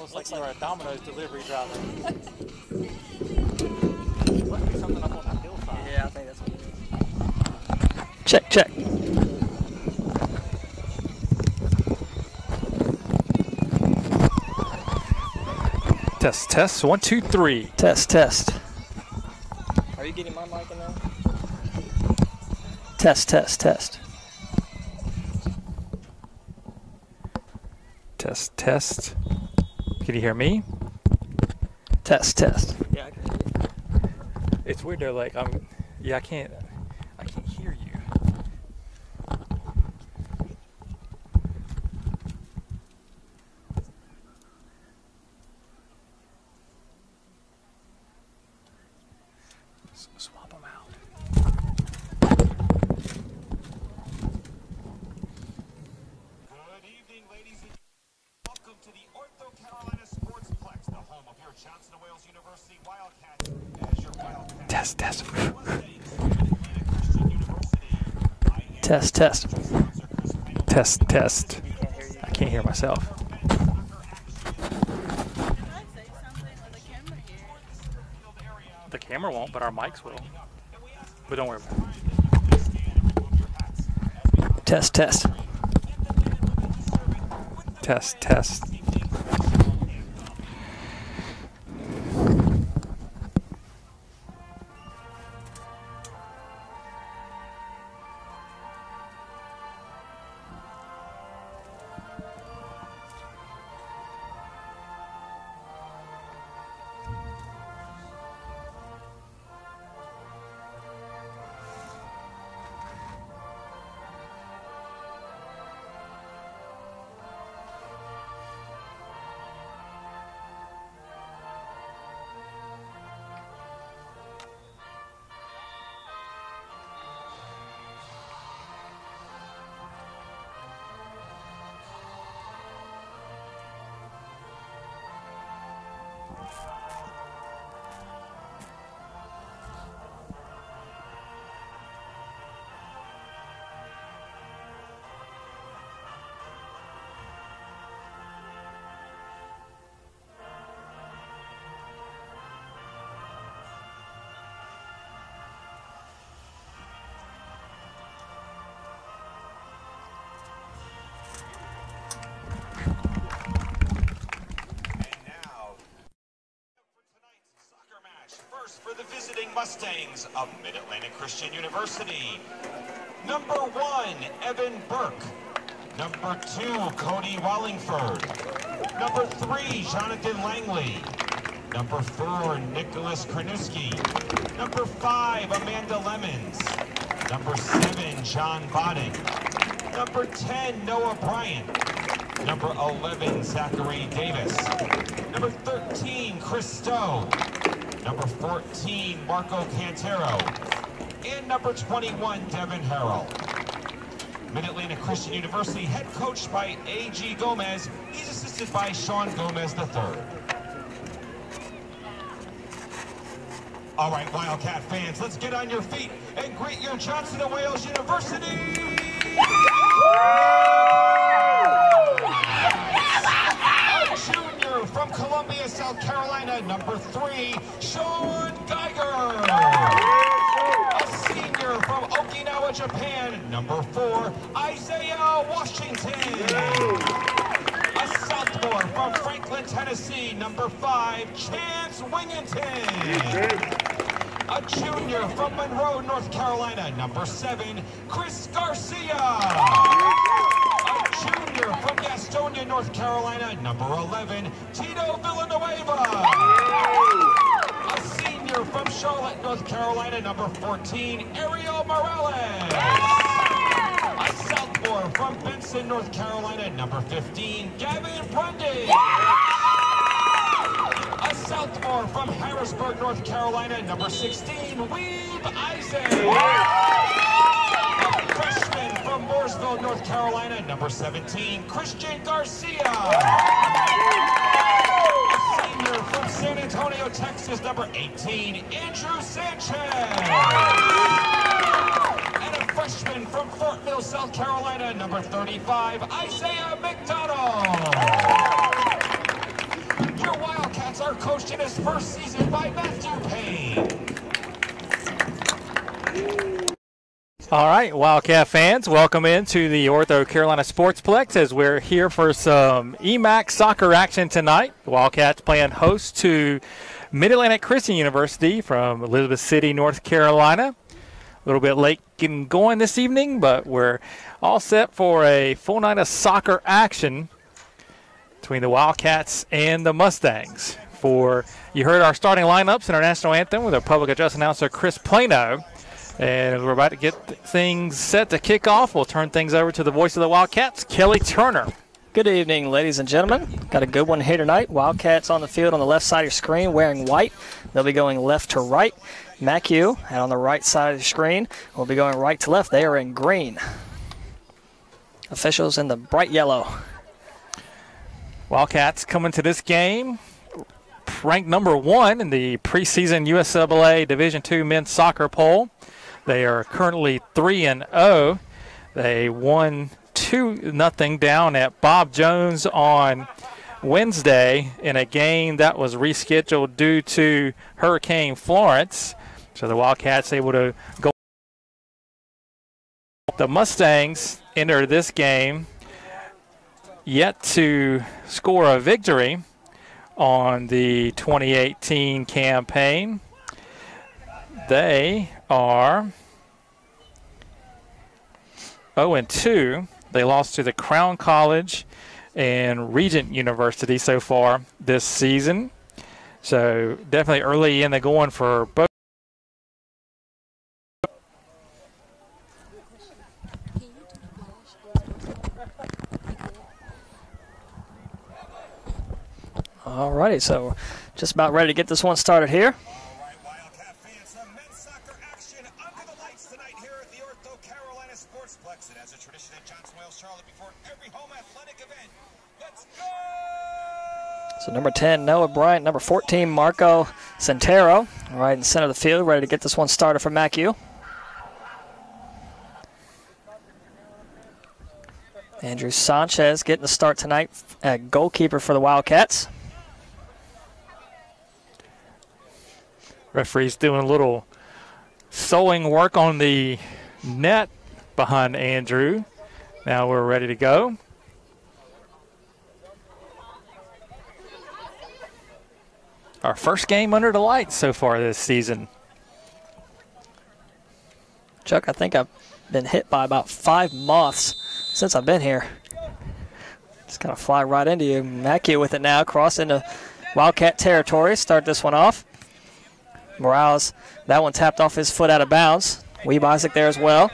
almost like you are a Domino's delivery driver. Must be something up on that hillside. Yeah, I think that's what it is. Check, check. Test, test. 1, 2, 3. Test, test. Are you getting my mic in there? Test, test, test. Test, test. Can you hear me? Test, test. Yeah, I can hear you. It's weird though, like I can't hear you. Swap them out. Good evening, ladies and welcome to the Ortho Carolina Sportsplex, the home of your Johnson & Wales University Wildcats as your Wildcats. Test, test. Test, test. Test, test. I can't hear myself. The camera won't, but our mics will. But don't worry about it. Test, test. Test, test. First for the visiting Mustangs of Mid-Atlantic Christian University. Number 1, Evan Burke. Number 2, Cody Wallingford. Number 3, Jonathan Langley. Number 4, Nicholas Kranuski. Number 5, Amanda Lemons. Number 7, John Bodden. Number 10, Noah Bryant. Number 11, Zachary Davis. Number 13, Chris Stowe. Number 14, Marco Cantero. And number 21, Devin Harrell. Mid-Atlantic Christian University, head coached by A.G. Gomez. He's assisted by Sean Gomez III. All right, Wildcat fans, let's get on your feet and greet your Johnson & Wales University. A junior from Columbia, South Carolina, number 3, Sean Geiger. A senior from Okinawa, Japan, number 4, Isaiah Washington. A sophomore from Franklin, Tennessee, number 5, Chance Wingington. A junior from Monroe, North Carolina, number 7, Chris Garcia. A junior from Gastonia, North Carolina, number 11, Tito Villanueva. A senior from Charlotte, North Carolina, number 14, Ariel Morales. A sophomore from Benson, North Carolina, number 15, Gavin Grundy. A sophomore from Harrisburg, North Carolina, number 16, Weeb Isaac. A freshman from Mooresville, North Carolina, number 17, Christian Garcia. A senior from San Antonio, Texas, number 18, Andrew Sanchez. And a freshman from Fort Mill, South Carolina, number 35, Isaiah McDonald. are coached in his first season by Matthew Payne. All right, Wildcat fans, welcome into the Ortho Carolina Sportsplex as we're here for some EMAC soccer action tonight. The Wildcats playing host to Mid-Atlantic Christian University from Elizabeth City, North Carolina. A little bit late getting going this evening, but we're all set for a full night of soccer action between the Wildcats and the Mustangs. You heard our starting lineups in our national anthem with our public address announcer Chris Plano. And as we're about to get things set to kick off, we'll turn things over to the voice of the Wildcats, Kelly Turner. Good evening, ladies and gentlemen. Got a good one here tonight. Wildcats on the field on the left side of your screen wearing white. They'll be going left to right. Macu, and on the right side of the screen, will be going right to left. They are in green. Officials in the bright yellow. Wildcats coming to this game ranked number 1 in the preseason USAA Division II men's soccer poll. They are currently 3-0. They won 2-0 down at Bob Jones on Wednesday in a game that was rescheduled due to Hurricane Florence. So the Wildcats able to go. The Mustangs enter this game yet to score a victory on the 2018 campaign. They are 0-2. They lost to the Crown College and Regent University so far this season. So definitely early in the going for both. All righty, so just about ready to get this one started here. All right, Wildcat fans, some men's soccer action under the lights tonight here at the Ortho Carolina Sportsplex. It has a tradition in Johnson, Wales, Charlotte before every home athletic event. Let's go! So number 10, Noah Bryant. Number 14, Marco Centero. Right in the center of the field, ready to get this one started for Macu. Andrew Sanchez getting the start tonight at goalkeeper for the Wildcats. Referee's doing a little sewing work on the net behind Andrew. Now we're ready to go. Our first game under the lights so far this season. Chuck, I think I've been hit by about 5 moths since I've been here. Just kind of fly right into you. Macu with it now, cross into Wildcat territory. Start this one off. Morales, that one tapped off his foot out of bounds. Weeb Isaac there as well.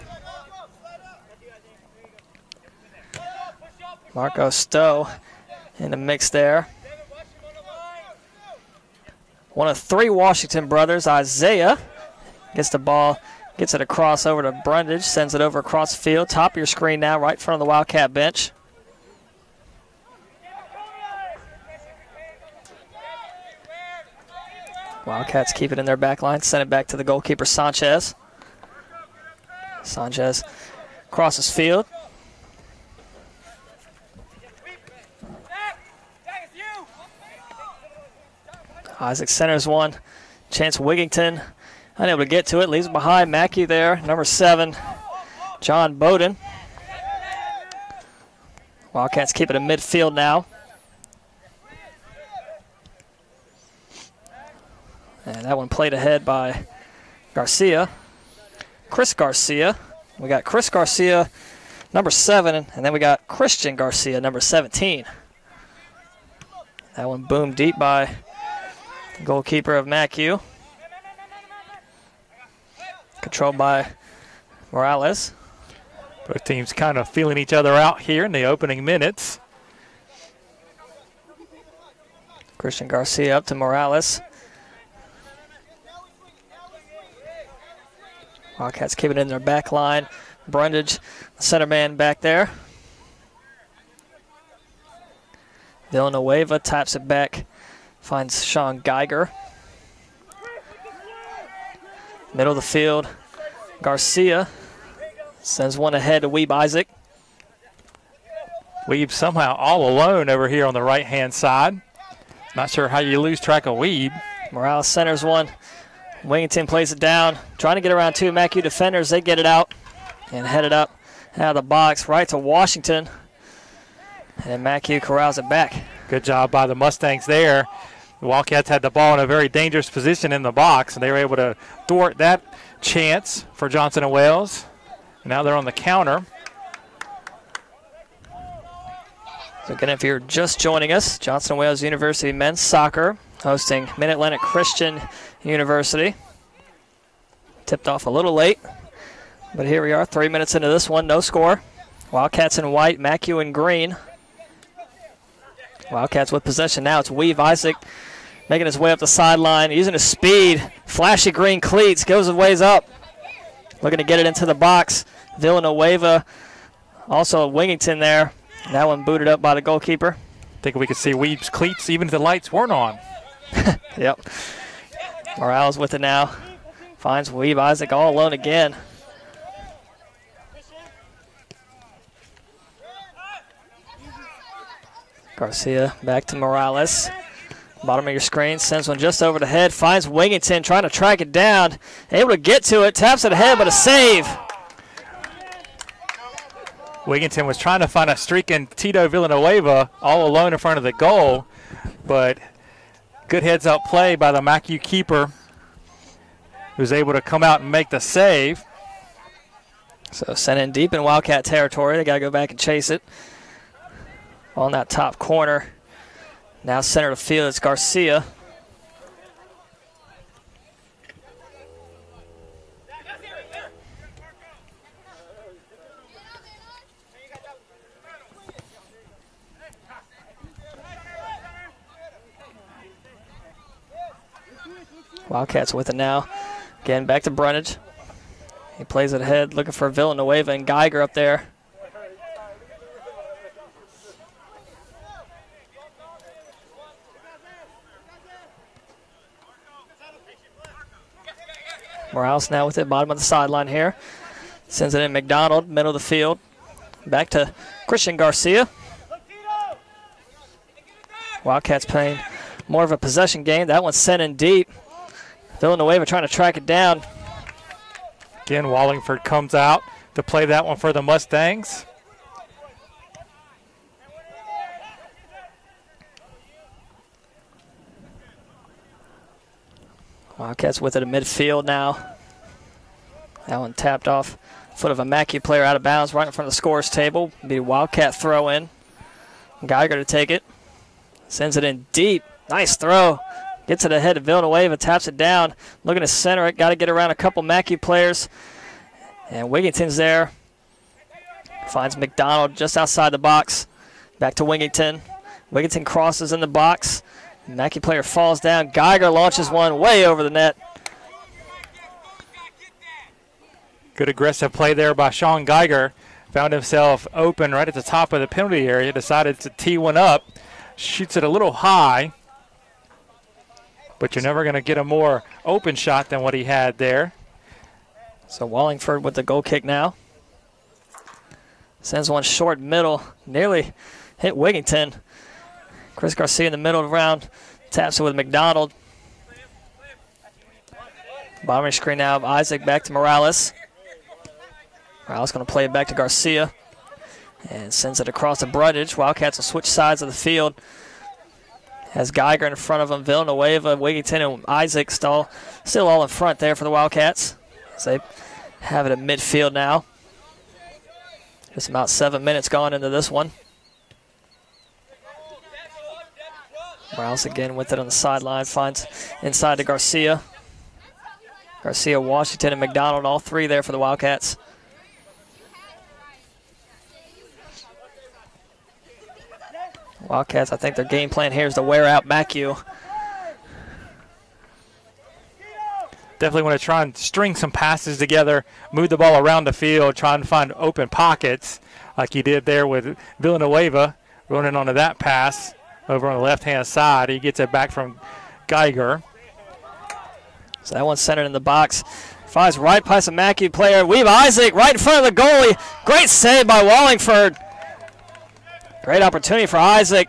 Marco Stowe in the mix there. One of 3 Washington brothers, Isaiah, gets the ball, gets it across over to Brundage, sends it over across the field. Top of your screen now, right in front of the Wildcat bench. Wildcats keep it in their back line, send it back to the goalkeeper, Sanchez. Sanchez crosses field. Isaac centers one. Chance Wigington unable to get to it. Leaves it behind. Mackey there. Number 7, John Bowden. Wildcats keep it in midfield now. And that one played ahead by Garcia. Chris Garcia. We got Chris Garcia, number 7, and then we got Christian Garcia, number 17. That one boomed deep by the goalkeeper of Macu. Controlled by Morales. Both teams kind of feeling each other out here in the opening minutes. Christian Garcia up to Morales. Wildcats keep it in their back line. Brundage, the center man back there. Villanueva taps it back, finds Sean Geiger. Middle of the field, Garcia sends one ahead to Weeb Isaac. Weeb somehow all alone over here on the right-hand side. Not sure how you lose track of Weeb. Morales centers one. Wingington plays it down. Trying to get around two Macu defenders. They get it out and head it up out of the box right to Washington. And Macu corrals it back. Good job by the Mustangs there. The Wildcats had the ball in a very dangerous position in the box, and they were able to thwart that chance for Johnson and Wales. Now they're on the counter. So again, if you're just joining us, Johnson and Wales University men's soccer hosting Mid-Atlantic Christian University. Tipped off a little late, but here we are, 3 minutes into this one, no score. Wildcats in white, Macu in green. Wildcats with possession now. It's Weave Isaac making his way up the sideline, using his speed. Flashy green cleats, goes a ways up. Looking to get it into the box. Villanueva, also Wingington there. That one booted up by the goalkeeper. Think we could see Weave's cleats even if the lights weren't on. Yep. Morales with it now. Finds Weave Isaac all alone again. Garcia back to Morales. Bottom of your screen, sends one just over the head. Finds Wingington trying to track it down. Able to get to it, taps it ahead, but a save. Wigginton was trying to find a streaking Tito Villanueva all alone in front of the goal, but good heads-up play by the Macu keeper, who's able to come out and make the save. So sent in deep in Wildcat territory. They got to go back and chase it. On that top corner. Now center of the field, it's Garcia. Wildcats with it now. Again, back to Brunage. He plays it ahead, looking for Villanueva and Geiger up there. Morales now with it, bottom of the sideline here. Sends it in McDonald, middle of the field. Back to Christian Garcia. Wildcats playing more of a possession game. That one's sent in deep. Villanueva trying to track it down. Again, Wallingford comes out to play that one for the Mustangs. Wildcats with it in midfield now. That one tapped off foot of a Macu player out of bounds right in front of the scores table. Be a Wildcat throw in. Geiger to take it. Sends it in deep. Nice throw. Gets it ahead of Villanueva, taps it down. Looking to center it. Got to get around a couple Macu players. And Wigginton's there. Finds McDonald just outside the box. Back to Wigginton. Wigginton crosses in the box. Macu player falls down. Geiger launches one way over the net. Good aggressive play there by Sean Geiger. Found himself open right at the top of the penalty area. Decided to tee one up. Shoots it a little high. But you're never going to get a more open shot than what he had there. So Wallingford with the goal kick now. Sends one short middle. Nearly hit Wigginton. Chris Garcia in the middle of the round. Taps it with McDonald. Bottom screen now. Isaac back to Morales. Morales going to play it back to Garcia. And sends it across to Brundage. Wildcats will switch sides of the field. Has Geiger in front of him. Villanueva, Wigginton, and Isaac still all in front there for the Wildcats. So they have it at midfield now. Just about 7 minutes gone into this one. Morales again with it on the sideline. Finds inside to Garcia. Garcia, Washington, and McDonald, all three there for the Wildcats. Wildcats, I think their game plan here is to wear out Macu. Definitely want to try and string some passes together, move the ball around the field, try and find open pockets like he did there with Villanueva running onto that pass over on the left-hand side. He gets it back from Geiger. So that one's centered in the box. Finds right past a Macu player. Weave Isaac right in front of the goalie. Great save by Wallingford. Great opportunity for Isaac.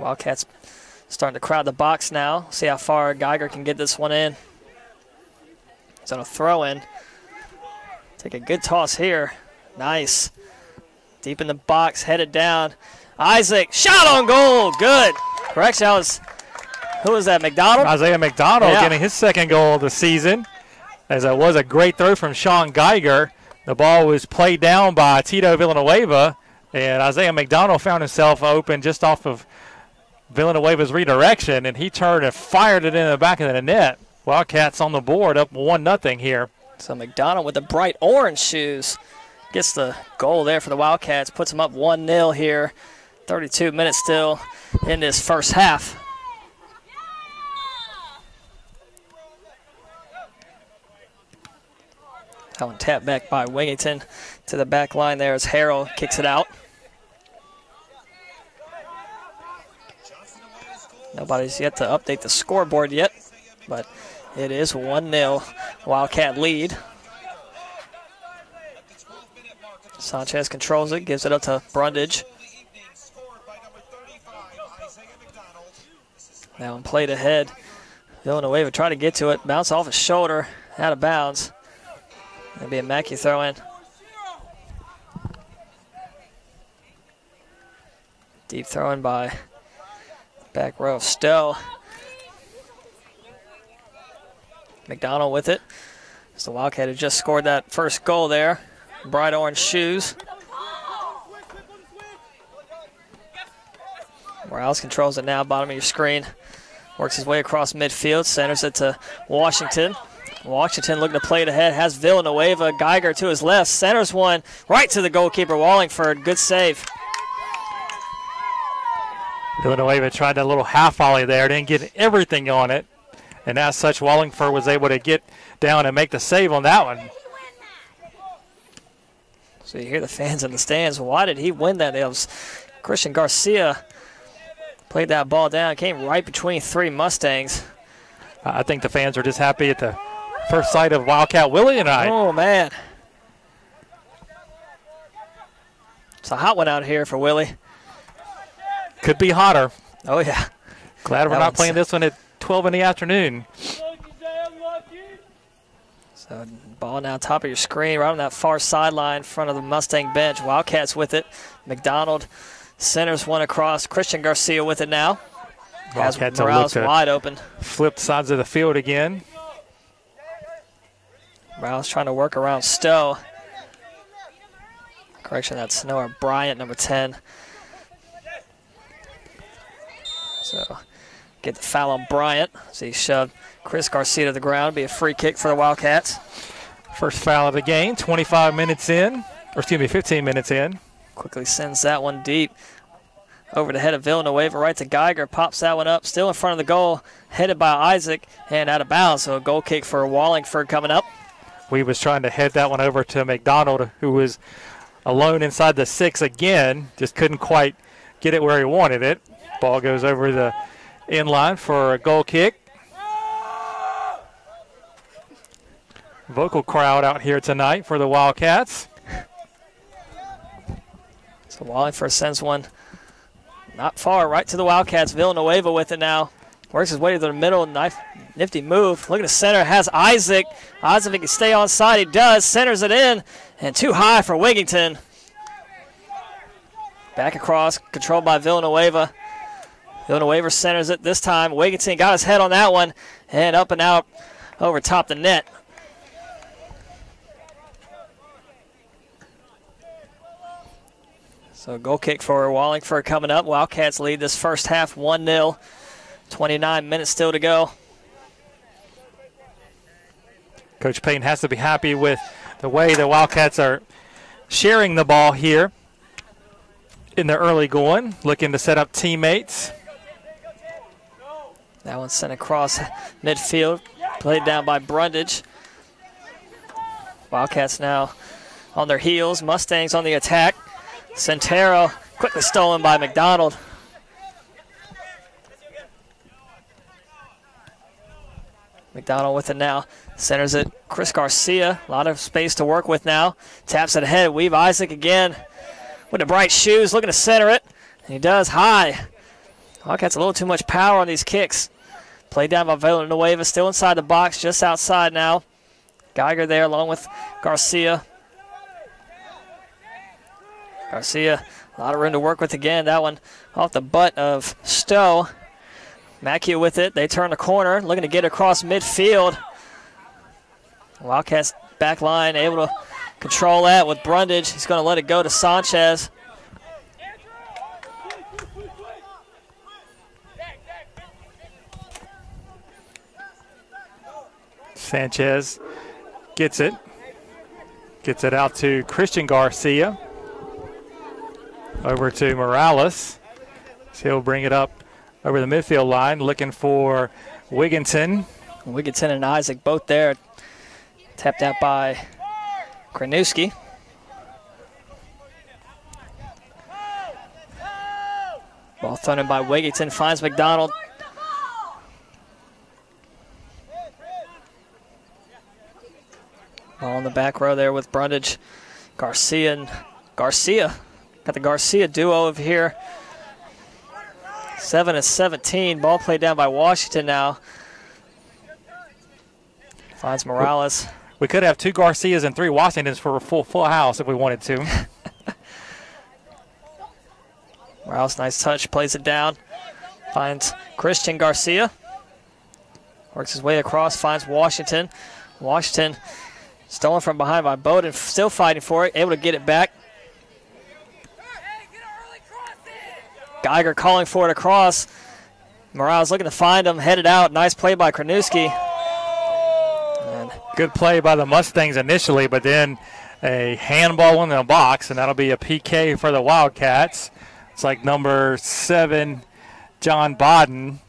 Wildcats starting to crowd the box now. See how far Geiger can get this one in. He's on a throw in. Take a good toss here. Nice. Deep in the box, headed down. Isaac, shot on goal. Good. Correction, that was, who was that, McDonald? Isaiah McDonald getting his second goal of the season. As it was a great throw from Sean Geiger. The ball was played down by Tito Villanueva, and Isaiah McDonald found himself open just off of Villanueva's redirection, and he turned and fired it in the back of the net. Wildcats on the board, up 1-0 here. So McDonald with the bright orange shoes gets the goal there for the Wildcats, puts them up 1-0 here. 32 minutes still in this first half. That one tapped back by Wigington to the back line there as Harrell kicks it out. Nobody's yet to update the scoreboard yet, but it is 1-0 Wildcat lead. Sanchez controls it, gives it up to Brundage. That one played ahead. Villanueva tried to get to it, bounce off his shoulder, out of bounds. That'll be a Macu throw in. Deep throw in by back row of Stowe. McDonald with it. As the Wildcat had just scored that first goal there. Bright orange shoes. Morales controls it now, bottom of your screen. Works his way across midfield, centers it to Washington. Washington looking to play it ahead, has Villanueva. Geiger to his left, centers one right to the goalkeeper, Wallingford. Good save. Villanueva tried that little half volley there, didn't get everything on it. And as such, Wallingford was able to get down and make the save on that one. So you hear the fans in the stands. Why did he win that? It was Christian Garcia played that ball down, came right between three Mustangs. I think the fans are just happy at the first sight of Wildcat Willie tonight. Oh, man. It's a hot one out here for Willie. Could be hotter. Oh, yeah. Glad we're not playing this one at 12 in the afternoon. So ball now top of your screen, right on that far sideline in front of the Mustang bench. Wildcats with it. McDonald centers one across. Christian Garcia with it now. Wildcats Morales wide open. Flip sides of the field again. Morales trying to work around Stowe. Correction, that's Noah Bryant, number 10. So get the foul on Bryant. So he shoved Chris Garcia to the ground. Be a free kick for the Wildcats. First foul of the game, 25 minutes in, or excuse me, 15 minutes in. Quickly sends that one deep. Over the head of Villanueva, right to Geiger. Pops that one up, still in front of the goal. Headed by Isaac and out of bounds. So a goal kick for Wallingford coming up. We was trying to head that one over to McDonald, who was alone inside the 6 again. Just couldn't quite get it where he wanted it. Ball goes over the inline for a goal kick. Vocal crowd out here tonight for the Wildcats. So Wallingford sends one not far, right to the Wildcats. Villanueva with it now. Works his way to the middle, nifty move. Look at the center, has Isaac. Isaac, if he can stay on side, he does. Centers it in, and too high for Wigington. Back across, controlled by Villanueva. Villanueva centers it this time. Wigington got his head on that one, and up and out over top the net. So goal kick for Wallingford coming up. Wildcats lead this first half 1-0. 29 minutes still to go. Coach Payton has to be happy with the way the Wildcats are sharing the ball here in the early going, looking to set up teammates. That one sent across midfield, played down by Brundage. Wildcats now on their heels. Mustangs on the attack. Centero quickly stolen by McDonald. McDonald with it now. Centers it. Chris Garcia. A lot of space to work with now. Taps it ahead. Weave Isaac again with the bright shoes. Looking to center it. And he does high. Wildcats a little too much power on these kicks. Played down by Villanueva, still inside the box, just outside now. Geiger there along with Garcia. Garcia, a lot of room to work with again. That one off the butt of Stowe. Macu with it. They turn the corner, looking to get across midfield. Wildcats back line able to control that with Brundage. He's going to let it go to Sanchez. Sanchez gets it. Gets it out to Christian Garcia. Over to Morales. So he'll bring it up over the midfield line, looking for Wigginton. Wigginton and Isaac both there. Tapped out by Kranuski. Ball thrown in by Wigginton, finds McDonald. Ball in the back row there with Brundage. Garcia and Garcia. Got the Garcia duo over here. 7-17. Ball played down by Washington now. Finds Morales. We could have 2 Garcias and 3 Washingtons for a full house if we wanted to. Morales, nice touch, plays it down. Finds Christian Garcia. Works his way across, finds Washington. Washington stolen from behind by Bowden, still fighting for it, able to get it back. Geiger calling for it across. Morales looking to find him, headed out. Nice play by Kranuski. Good play by the Mustangs initially, but then a handball in the box, and that'll be a PK for the Wildcats. It's like number 7, John Bodden,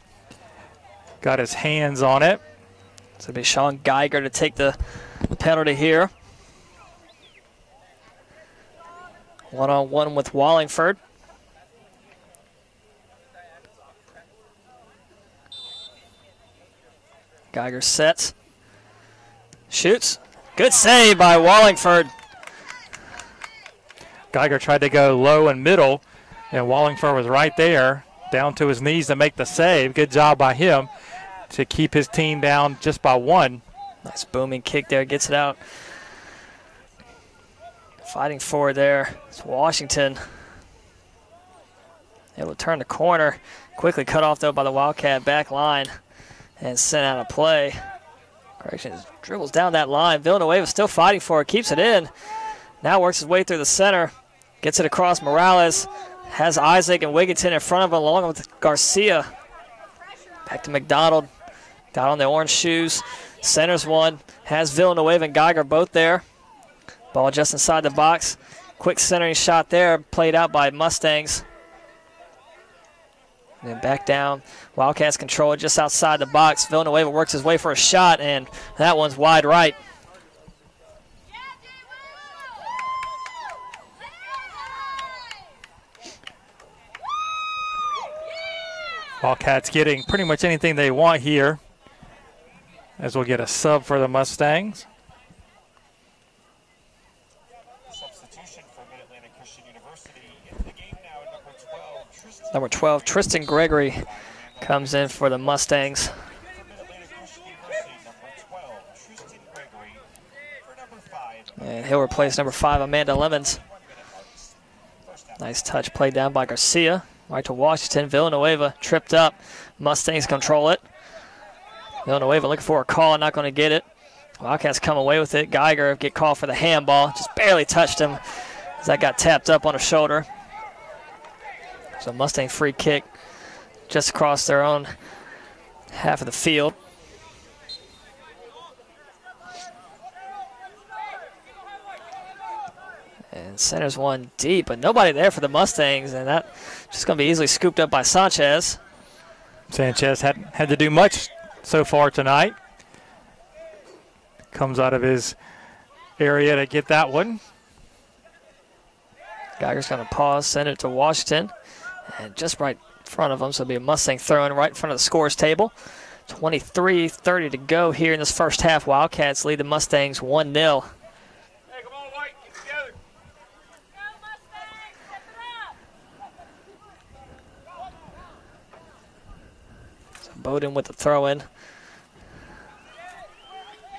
got his hands on it. So it'll be Sean Geiger to take the penalty here. One-on-one with Wallingford. Geiger sets. Shoots. Good save by Wallingford. Geiger tried to go low and middle, and Wallingford was right there, down to his knees to make the save. Good job by him to keep his team down just by 1. Nice booming kick there, gets it out. Fighting forward there. It's Washington. Able to turn the corner. Quickly cut off, though, by the Wildcat back line and sent out of play. Corrections dribbles down that line. Villanueva still fighting for it, keeps it in. Now works his way through the center. Gets it across Morales. Has Isaac and Wigginton in front of him along with Garcia. Back to McDonald. Down on the orange shoes. Centers one. Has Villanueva and Geiger both there. Ball just inside the box. Quick centering shot there. Played out by Mustangs. And then back down. Wildcats control it just outside the box. Villanueva works his way for a shot, and that one's wide right. Wildcats getting pretty much anything they want here, as we'll get a sub for the Mustangs. Substitution for Mid-Atlantic Christian University in the game now, Number 12, Tristan Gregory comes in for the Mustangs. And he'll replace number 5, Amanda Lemons. Nice touch played down by Garcia. Right to Washington. Villanueva tripped up. Mustangs control it. Villanueva looking for a call, not going to get it. Wildcats come away with it. Geiger get called for the handball. Just barely touched him as that got tapped up on his shoulder. So Mustang free kick just across their own half of the field. And centers one deep, but nobody there for the Mustangs, and that just going to be easily scooped up by Sanchez. Sanchez hadn't had to do much so far tonight. Comes out of his area to get that one. Geiger's going to pause, send it to Washington. And just right in front of him, so it'll be a Mustang throw-in right in front of the scores table. 23:30 to go here in this first half. Wildcats lead the Mustangs 1-0. Hey, come on, White, get together. Bowden with the throw-in.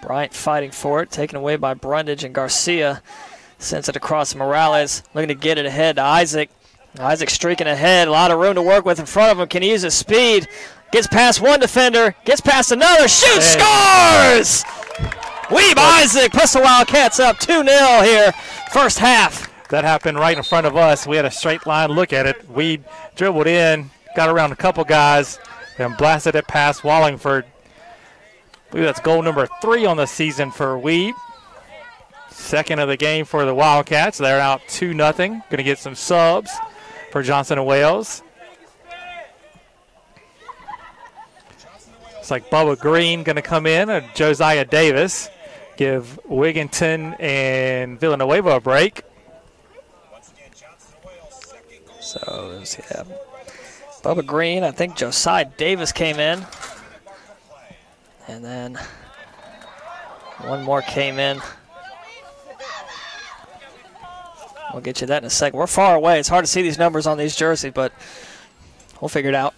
Bryant fighting for it, taken away by Brundage, and Garcia sends it across Morales, looking to get it ahead to Isaac. Isaac streaking ahead, a lot of room to work with in front of him. Can he use his speed? Gets past one defender, gets past another, shoots, scores! Weeb Isaac puts the Wildcats up 2-0 here, first half. That happened right in front of us. We had a straight line look at it. We dribbled in, got around a couple guys, and blasted it past Wallingford. I believe that's goal number 3 on the season for Weeb. Second of the game for the Wildcats. They're out 2-0. Going to get some subs for Johnson & Wales. It's like Bubba Green going to come in, and Josiah Davis. Give Wigginton and Villanueva a break. So, yeah, Bubba Green, I think Josiah Davis came in. And then one more came in. We'll get you that in a second. We're far away. It's hard to see these numbers on these jerseys, but we'll figure it out.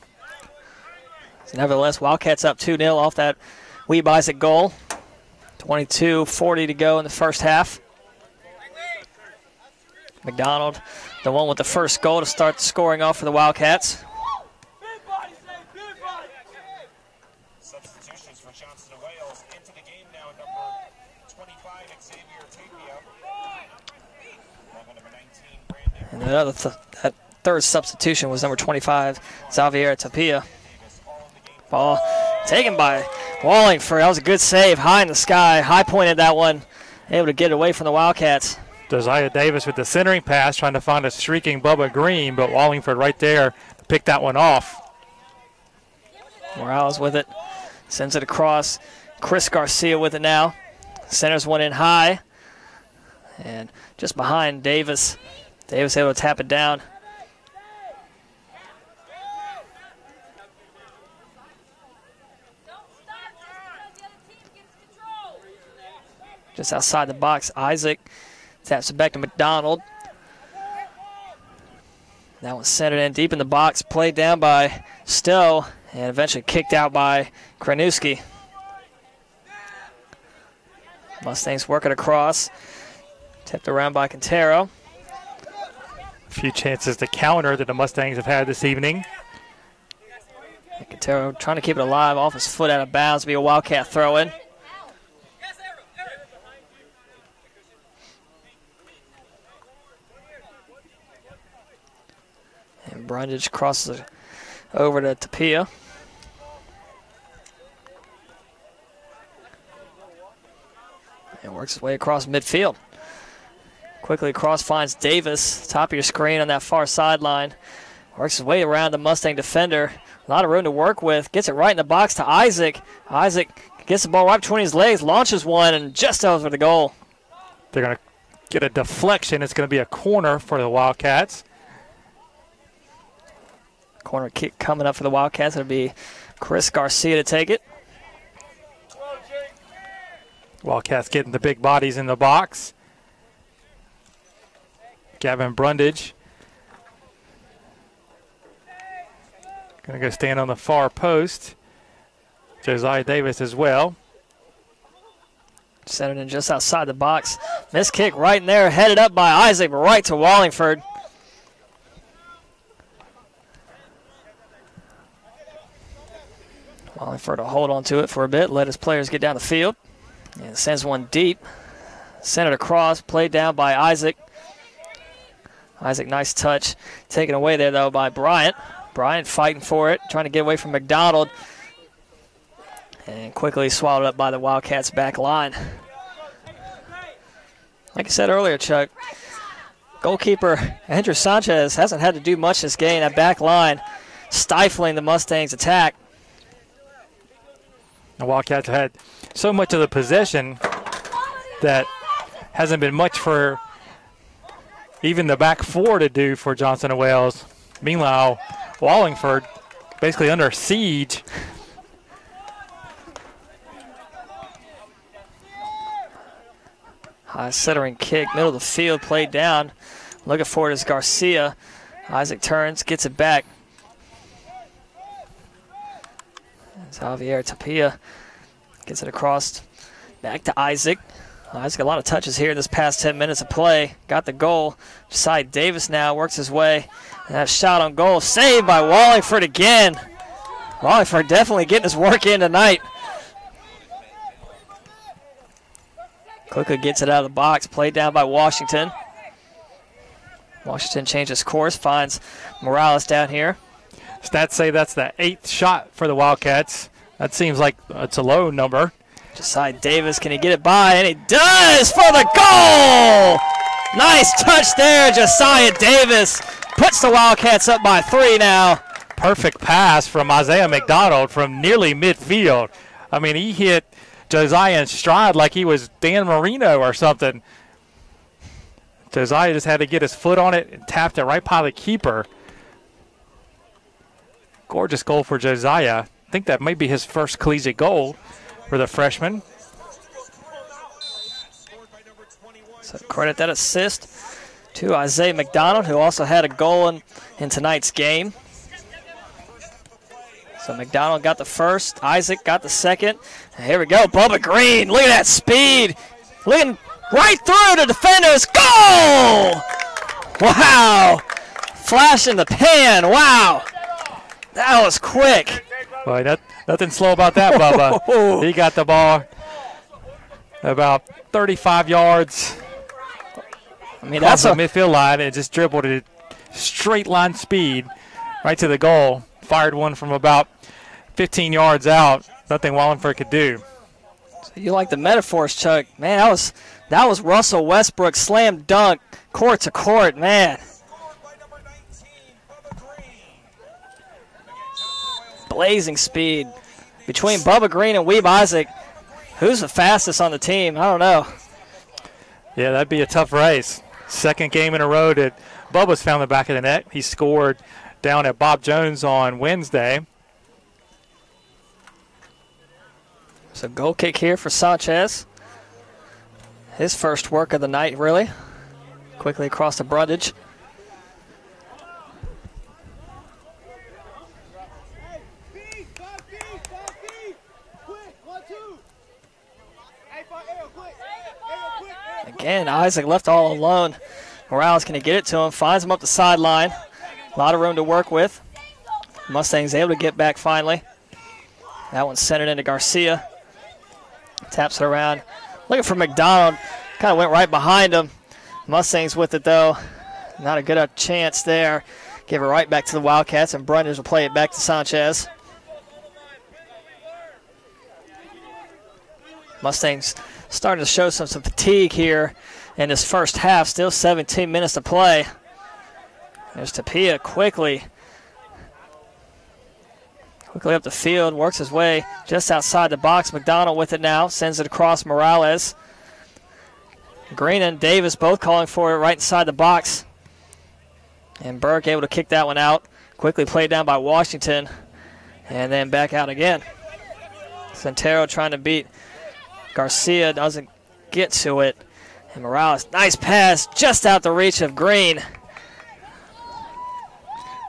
So nevertheless, Wildcats up 2-0 off that Weeb Isaac goal. 22:40 to go in the first half. McDonald, the one with the first goal to start the scoring off for the Wildcats. Substitutions for Johnson & Wales into the game now. Number 25, Xavier Tapia. Number 19, Brandon. And that third substitution was number 25, Xavier Tapia. Ball taken by Wallingford. That was a good save, high in the sky, high pointed that one, able to get it away from the Wildcats. Josiah Davis with the centering pass, trying to find a streaking Bubba Green, but Wallingford right there picked that one off. Morales with it, sends it across. Chris Garcia with it now. Centers one in high. And just behind Davis. Davis able to tap it down. Just outside the box, Isaac taps it back to McDonald. That one's centered in deep in the box, played down by Stowe, and eventually kicked out by Kranuski. Mustangs working across. Tipped around by Quintero. A few chances to counter that the Mustangs have had this evening. And Quintero trying to keep it alive, off his foot out of bounds, be a Wildcat throw-in. And Brundage crosses it over to Tapia. And works his way across midfield. Quickly across, finds Davis. Top of your screen on that far sideline. Works his way around the Mustang defender. A lot of room to work with. Gets it right in the box to Isaac. Isaac gets the ball right between his legs, launches one, and just over the goal. They're going to get a deflection. It's going to be a corner for the Wildcats. Corner kick coming up for the Wildcats. It'll be Chris Garcia to take it. Wildcats getting the big bodies in the box. Gavin Brundage going to go stand on the far post. Josiah Davis as well. Centered in just outside the box. Missed kick right in there, headed up by Isaac, right to Wallingford. Wallingford will hold on to it for a bit, let his players get down the field. And sends one deep. Centered across, played down by Isaac. Isaac, nice touch. Taken away there, though, by Bryant. Bryant fighting for it, trying to get away from McDonald. And quickly swallowed up by the Wildcats back line. Like I said earlier, Chuck, goalkeeper Andrew Sanchez hasn't had to do much this game. That back line stifling the Mustangs' attack. The Wildcats have had so much of the possession that hasn't been much for even the back four to do for Johnson & Wales. Meanwhile, Wallingford basically under siege. High centering kick, middle of the field, played down. Looking for it is Garcia. Isaac turns, gets it back. Xavier Tapia gets it across back to Isaac. Isaac a lot of touches here in this past 10 minutes of play. Got the goal. Josiah Davis now works his way. And that shot on goal saved by Wallingford again. Wallingford definitely getting his work in tonight. Quickly gets it out of the box. Played down by Washington. Washington changes course. Finds Morales down here. Stats say that's the 8th shot for the Wildcats. That seems like it's a low number. Josiah Davis, can he get it by? And he does for the goal! Nice touch there, Josiah Davis. Puts the Wildcats up by 3 now. Perfect pass from Isaiah McDonald from nearly midfield. I mean, he hit Josiah in stride like he was Dan Marino or something. Josiah just had to get his foot on it and tapped it right by the keeper. Gorgeous goal for Josiah. I think that may be his first collegiate goal for the freshman. So credit that assist to Isaiah McDonald, who also had a goal in tonight's game. So McDonald got the first, Isaac got the second. And here we go, Bubba Green, look at that speed. Looking right through the defenders, goal! Wow, flash in the pan, wow. That was quick. Boy, nothing slow about that, Bubba. He got the ball about 35 yards. I mean, that's the midfield line and just dribbled it straight line speed right to the goal. Fired one from about 15 yards out. Nothing Wallingford could do. So you like the metaphors, Chuck? Man, that was Russell Westbrook slam dunk, court to court, man. Blazing speed between Bubba Green and Weeb Isaac. Who's the fastest on the team? I don't know. Yeah, that'd be a tough race. Second game in a row that Bubba's found the back of the net. He scored down at Bob Jones on Wednesday. So goal kick here for Sanchez. His first work of the night, really. Quickly across to Brundage. Again, Isaac left all alone. Morales can get it to him, finds him up the sideline. A lot of room to work with. Mustangs able to get back finally. That one's centered into Garcia. Taps it around. Looking for McDonald. Kind of went right behind him. Mustangs with it, though. Not a good chance there. Give it right back to the Wildcats, and Brundage will play it back to Sanchez. Mustangs starting to show some fatigue here in this first half. Still 17 minutes to play. There's Tapia quickly up the field, works his way just outside the box. McDonald with it now, sends it across Morales. Green and Davis both calling for it right inside the box. And Burke able to kick that one out. Quickly played down by Washington, and then back out again. Centero trying to beat Garcia, doesn't get to it. And Morales, nice pass, just out the reach of Green.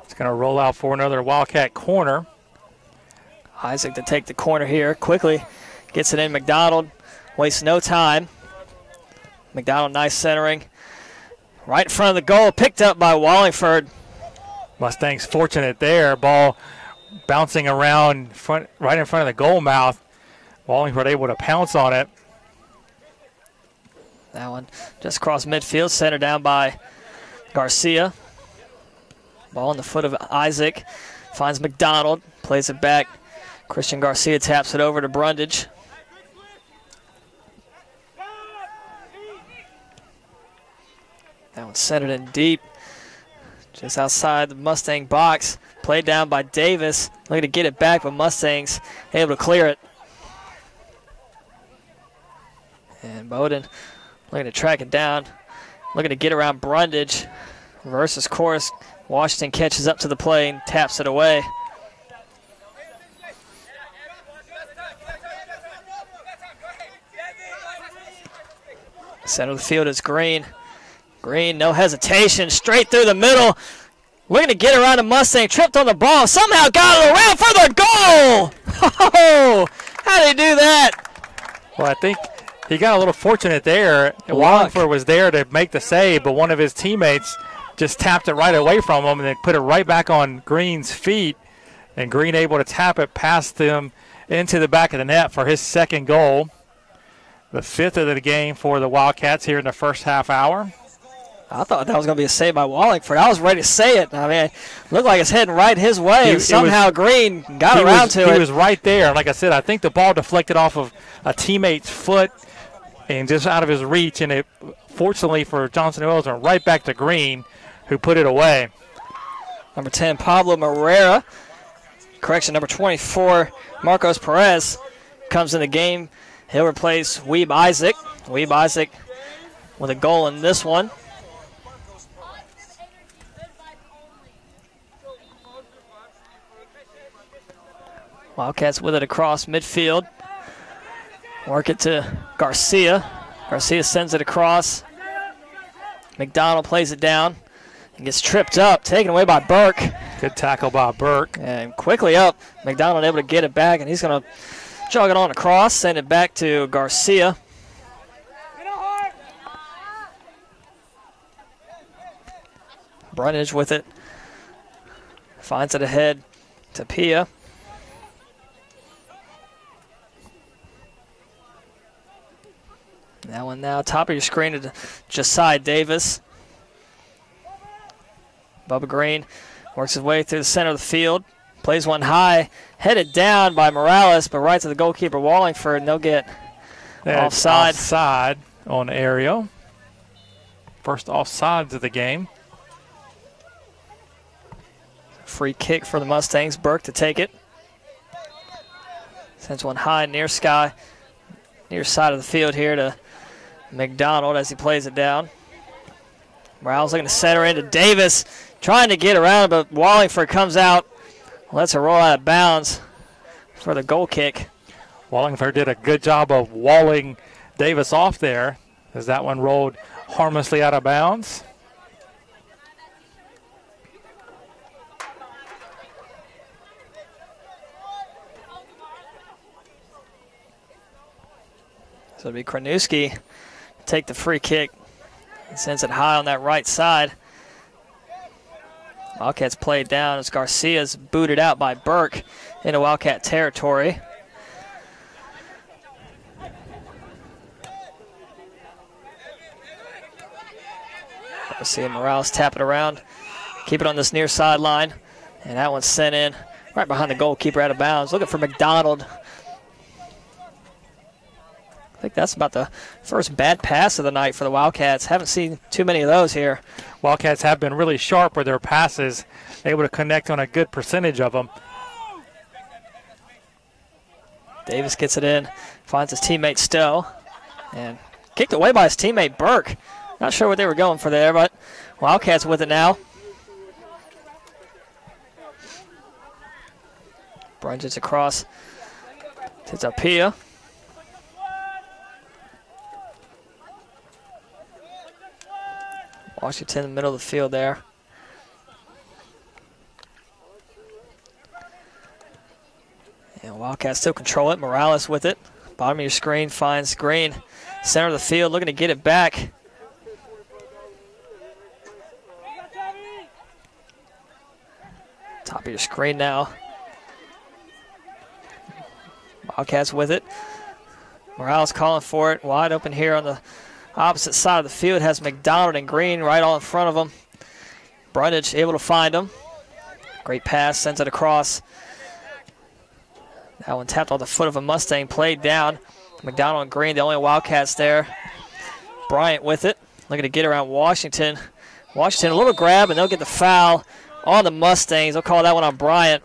It's going to roll out for another Wildcat corner. Isaac to take the corner here. Quickly gets it in. McDonald wastes no time. McDonald, nice centering. Right in front of the goal, picked up by Wallingford. Mustangs fortunate there. Ball bouncing around right in front of the goal mouth. Wallingford able to pounce on it. That one just across midfield, centered down by Garcia. Ball in the foot of Isaac. Finds McDonald, plays it back. Christian Garcia taps it over to Brundage. That one's centered in deep, just outside the Mustang box. Played down by Davis. Looking to get it back, but Mustangs able to clear it. And Bowden looking to track it down. Looking to get around Brundage. Versus course. Washington catches up to the play and taps it away. Center of the field is Green. Green, no hesitation, straight through the middle. Looking to get around a Mustang, tripped on the ball, somehow got it around for the goal! Oh, how did he do that? Well, I think he got a little fortunate there. Luck. Wallingford was there to make the save, but one of his teammates just tapped it right away from him and then put it right back on Green's feet. And Green able to tap it past him into the back of the net for his second goal. The 5th of the game for the Wildcats here in the first half hour. I thought that was going to be a save by Wallingford. I was ready to say it. I mean, it looked like it's heading right his way. And somehow Green got around to it. He was right there. Like I said, I think the ball deflected off of a teammate's foot and just out of his reach. And it, fortunately for Johnson Wells, went right back to Green, who put it away. Number 10, Pablo Morera. Correction, number 24, Marcos Perez comes in the game. He'll replace Weeb Isaac. Weeb Isaac with a goal in this one. Wildcats with it across midfield. Work it to Garcia. Garcia sends it across. McDonald plays it down and gets tripped up, taken away by Burke. Good tackle by Burke. And quickly up, McDonald able to get it back, and he's going to jog it on across, send it back to Garcia. Brundage with it. Finds it ahead to Pia. That one now, top of your screen to Josiah Davis. Bubba Green works his way through the center of the field. Plays one high, headed down by Morales, but right to the goalkeeper Wallingford, and they'll get offside. Offside on Ariel. First offsides of the game. Free kick for the Mustangs. Burke to take it. Sends one high near side of the field here to McDonald as he plays it down. Morales looking to center into Davis, trying to get around, but Wallingford comes out, lets her roll out of bounds for the goal kick. Wallingford did a good job of walling Davis off there as that one rolled harmlessly out of bounds. So it'll be Kranuski take the free kick and sends it high on that right side. Wildcats played down as Garcia's booted out by Burke into Wildcat territory. Garcia and Morales tap it around, keep it on this near sideline, and that one's sent in right behind the goalkeeper out of bounds. Looking for McDonald. I think that's about the first bad pass of the night for the Wildcats. Haven't seen too many of those here. Wildcats have been really sharp with their passes, able to connect on a good percentage of them. Davis gets it in, finds his teammate Stowe, and kicked away by his teammate Burke. Not sure what they were going for there, but Wildcats with it now. Brunges across to Tapia. Washington in the middle of the field there. And Wildcats still control it. Morales with it. Bottom of your screen finds Green. Center of the field looking to get it back. Top of your screen now. Wildcats with it. Morales calling for it. Wide open here on the opposite side of the field. Has McDonald and Green right all in front of him. Brundage able to find him. Great pass, sends it across. That one tapped on the foot of a Mustang, played down. McDonald and Green, the only Wildcats there. Bryant with it, looking to get around Washington. Washington a little grab, and they'll get the foul on the Mustangs. They'll call that one on Bryant.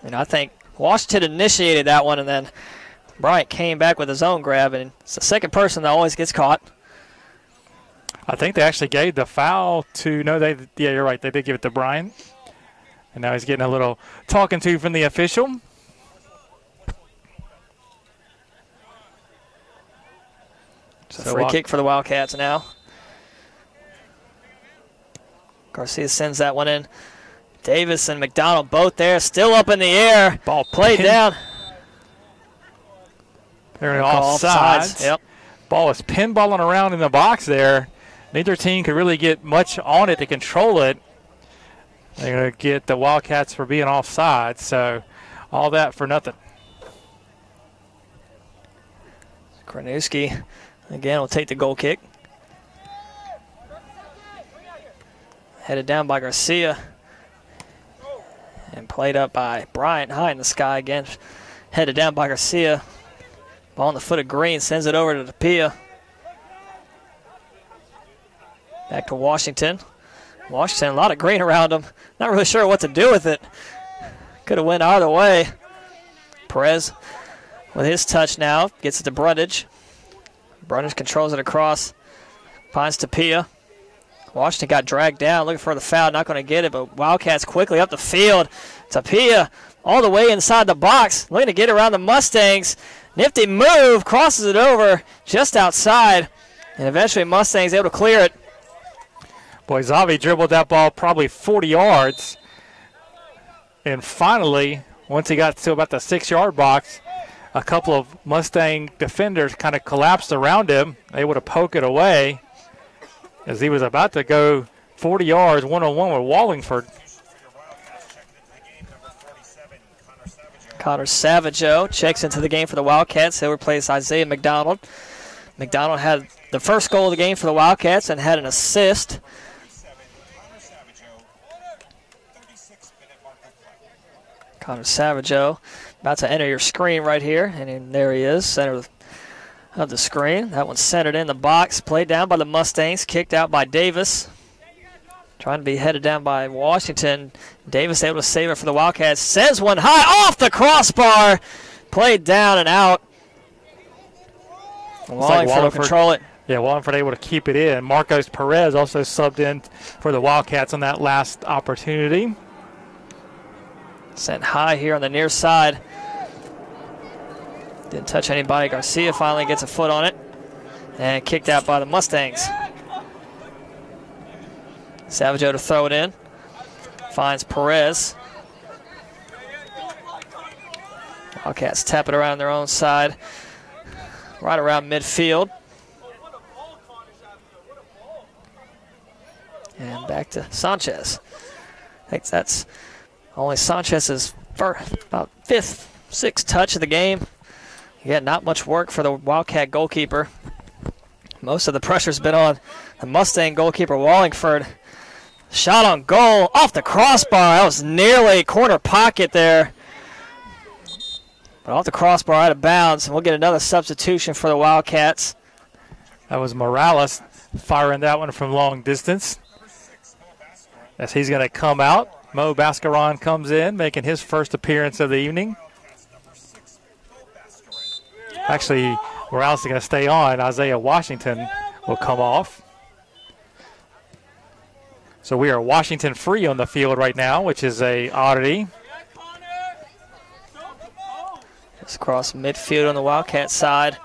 And I think Washington initiated that one, and then Bryant came back with his own grab, and it's the second person that always gets caught. I think they actually gave the foul to, yeah, you're right, they did give it to Bryant. And now he's getting a little talking to from the official. So free kick for the Wildcats now. Garcia sends that one in Davis and McDonald both there, still up in the air. Ball played down. They're offsides. Yep. Ball is pinballing around in the box there. Neither team could really get much on it to control it. They're going to get the Wildcats for being offside, so all that for nothing. Kornewski again will take the goal kick. Headed down by Garcia. And played up by Bryant, high in the sky again. Headed down by Garcia. Ball on the foot of Green, sends it over to Tapia. Back to Washington. Washington, a lot of green around him. Not really sure what to do with it. Could have went either way. Perez with his touch now. Gets it to Brundage. Brundage controls it across. Finds Tapia. Washington got dragged down, looking for the foul. Not going to get it, but Wildcats quickly up the field. Tapia all the way inside the box. Looking to get around the Mustangs. Nifty move. Crosses it over just outside. And eventually Mustangs able to clear it. Boy, Zavi dribbled that ball probably 40 yards. And finally, once he got to about the 6-yard box, a couple of Mustang defenders kind of collapsed around him, able to poke it away as he was about to go 40 yards one-on-one with Wallingford. Connor Savageau checks into the game for the Wildcats. He'll replace Isaiah McDonald. McDonald had the first goal of the game for the Wildcats and had an assist. Connor Savageau about to enter your screen right here, and there he is, center of the screen. That one's centered in the box, played down by the Mustangs, kicked out by Davis. Trying to be headed down by Washington. Davis able to save it for the Wildcats. Sends one high off the crossbar. Played down and out. Wallingford will control it. Yeah, Wallingford able to keep it in. Marcos Perez also subbed in for the Wildcats on that last opportunity. Sent high here on the near side. Didn't touch anybody. Garcia finally gets a foot on it. And kicked out by the Mustangs. Savageau to throw it in. Finds Perez. Wildcats tap it around their own side. Right around midfield. And back to Sanchez. I think that's only Sanchez's about fifth, sixth touch of the game. Again, not much work for the Wildcat goalkeeper. Most of the pressure's been on the Mustang goalkeeper, Wallingford. Shot on goal, off the crossbar. That was nearly corner pocket there. But off the crossbar, out of bounds. And we'll get another substitution for the Wildcats. That was Morales firing that one from long distance. As he's going to come out. Mo Bascaron comes in, making his first appearance of the evening. Actually, Morales is going to stay on. Isaiah Washington will come off. So we are Washington free on the field right now, which is a oddity. Just across midfield on the Wildcat side.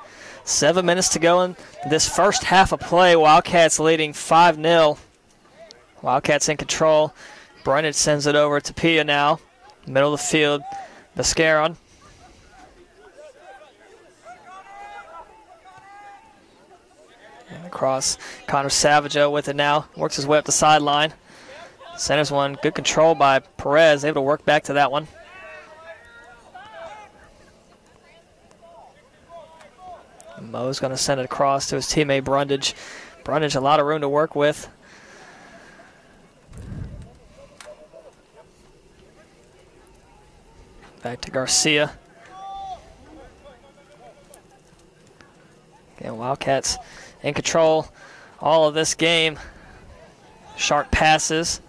7 minutes to go in this first half of play. Wildcats leading 5-0. Wildcats in control. Brundage sends it over to Pia now. Middle of the field. Bascaron. And across. Connor Savageau with it now. Works his way up the sideline. Centers one. Good control by Perez. Able to work back to that one. Mo's going to send it across to his teammate Brundage. Brundage, a lot of room to work with. Back to Garcia. Again, Wildcats in control all of this game. Sharp passes,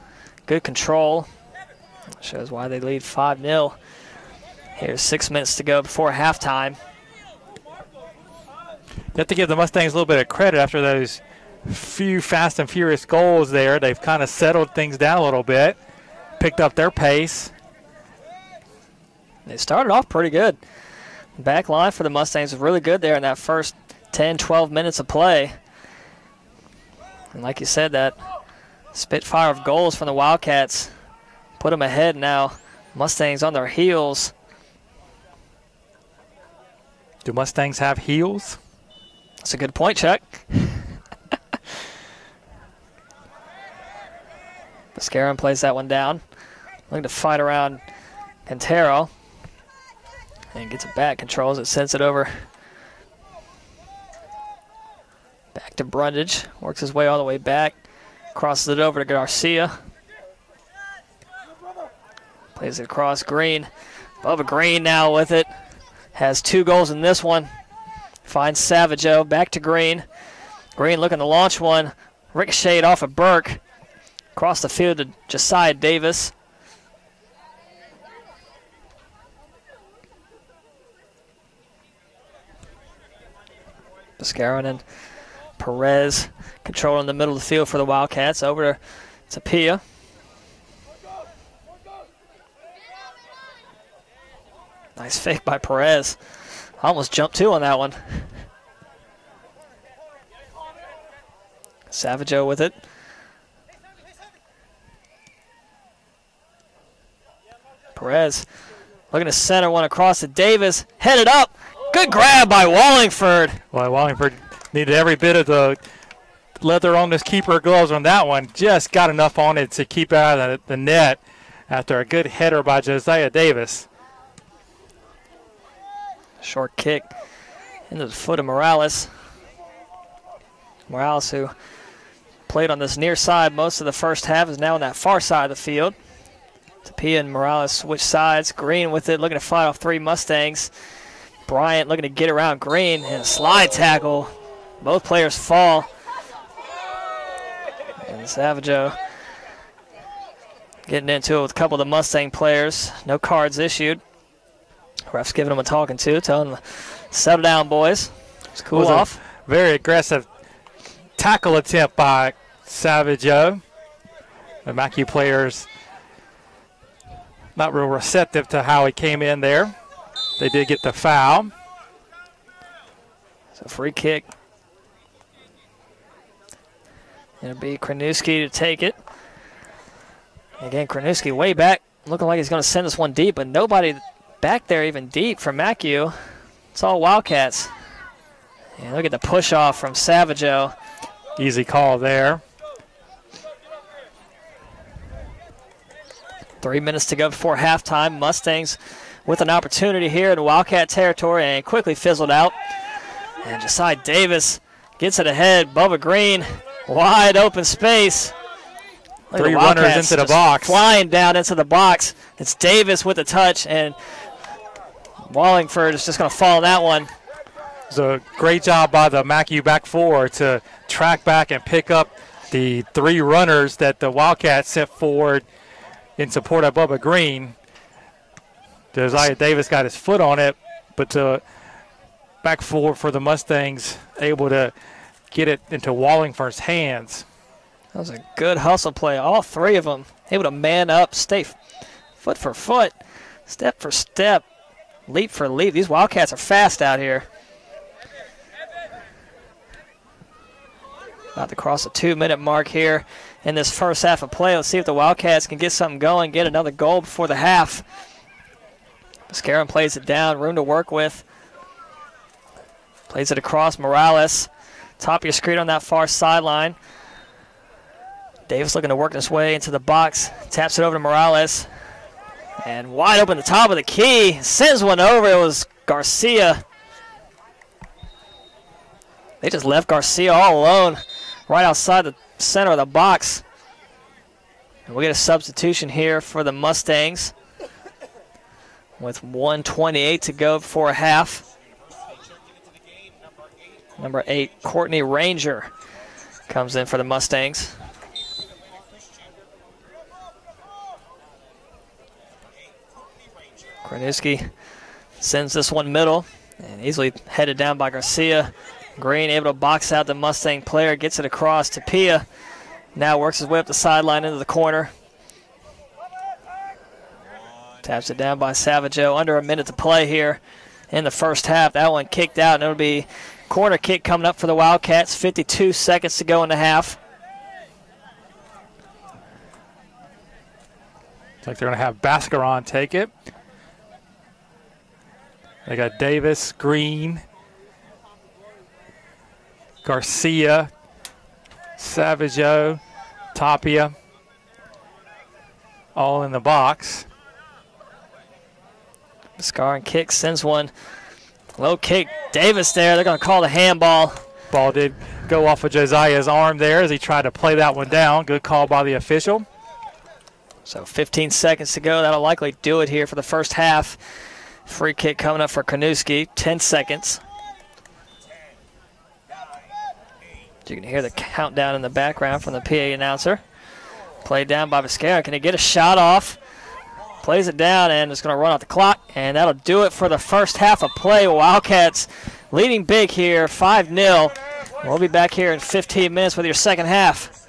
good control. Shows why they lead 5-0. Here's 6 minutes to go before halftime. You have to give the Mustangs a little bit of credit after those few fast and furious goals there. They've kind of settled things down a little bit, picked up their pace. They started off pretty good. The back line for the Mustangs was really good there in that first 10, 12 minutes of play. And like you said, that spitfire of goals from the Wildcats put them ahead now. Mustangs on their heels. Do Mustangs have heels? That's a good point, Chuck. Mascaron plays that one down. Looking to fight around Quintero. And gets it back, controls it, sends it over. Back to Brundage. Works his way all the way back. Crosses it over to Garcia. Plays it across Green. Bubba Green now with it. Has 2 goals in this one. Finds Savageau. Back to Green. Green looking to launch one. Ricocheted off of Burke. Across the field to Josiah Davis. Mascaron and Perez controlling the middle of the field for the Wildcats. Over to Pia. Nice fake by Perez. Almost jumped 2 on that one. Savageau with it. Perez looking to center one across to Davis. Headed up. Good grab by Wallingford. Well, Wallingford needed every bit of the leather on his keeper gloves on that one. Just got enough on it to keep it out of the net after a good header by Josiah Davis. Short kick into the foot of Morales. Morales, who played on this near side most of the first half, is now on that far side of the field. Tapia and Morales switch sides. Green with it, looking to fight off 3 Mustangs. Bryant looking to get around Green, and a slide tackle. Both players fall. And Savageau getting into it with a couple of the Mustang players. No cards issued. Ref's giving them a talking to, telling them to settle down, boys. Just cool off. Very aggressive tackle attempt by Savageau. The Macu players not real receptive to how he came in there. They did get the foul. It's a free kick. It'll be Kranuski to take it. Again, Kranuski way back, looking like he's going to send this one deep, but nobody back there even deep for Macu. It's all Wildcats. And look at the push off from Savageau. Easy call there. 3 minutes to go before halftime. Mustangs with an opportunity here in Wildcat territory and quickly fizzled out. And Josiah Davis gets it ahead. Bubba Green, wide open space. 3 runners into the box. Flying down into the box. It's Davis with a touch, and Wallingford is just going to fall on that one. It's a great job by the Macu back 4 to track back and pick up the 3 runners that the Wildcats sent forward in support of Bubba Green. Josiah Davis got his foot on it, but the back 4 for the Mustangs able to get it into Wallingford's hands. That was a good hustle play. All 3 of them able to man up, stay foot for foot, step for step, leap for leap. These Wildcats are fast out here. About to cross the 2-minute mark here in this first half of play. Let's see if the Wildcats can get something going, get another goal before the half. Mascaron plays it down, room to work with. Plays it across Morales. Top of your screen on that far sideline. Davis looking to work his way into the box. Taps it over to Morales. And wide open the top of the key. Sends one over. It was Garcia. They just left Garcia all alone right outside the center of the box. And we get a substitution here for the Mustangs with 1:28 to go before a half. Number 8, Courtney Ranger comes in for the Mustangs. Kranuski sends this one middle and easily headed down by Garcia. Green able to box out the Mustang player, gets it across to Pia. Now works his way up the sideline into the corner. Taps it down by Savageau. Under a minute to play here in the first half. That one kicked out, and it'll be corner kick coming up for the Wildcats. 52 seconds to go in the half. Looks like they're going to have Bascaron take it. They got Davis, Green, Garcia, Savageau, Tapia, all in the box. Scar kick, sends one. Low kick. Davis there. They're going to call the handball. Ball did go off of Josiah's arm there as he tried to play that one down. Good call by the official. So 15 seconds to go. That'll likely do it here for the first half. Free kick coming up for Kanuski. 10 seconds. You can hear the countdown in the background from the PA announcer. Played down by Viscara. Can he get a shot off? Plays it down and it's going to run out the clock. And that'll do it for the first half of play. Wildcats leading big here, 5-0. We'll be back here in 15 minutes with your second half.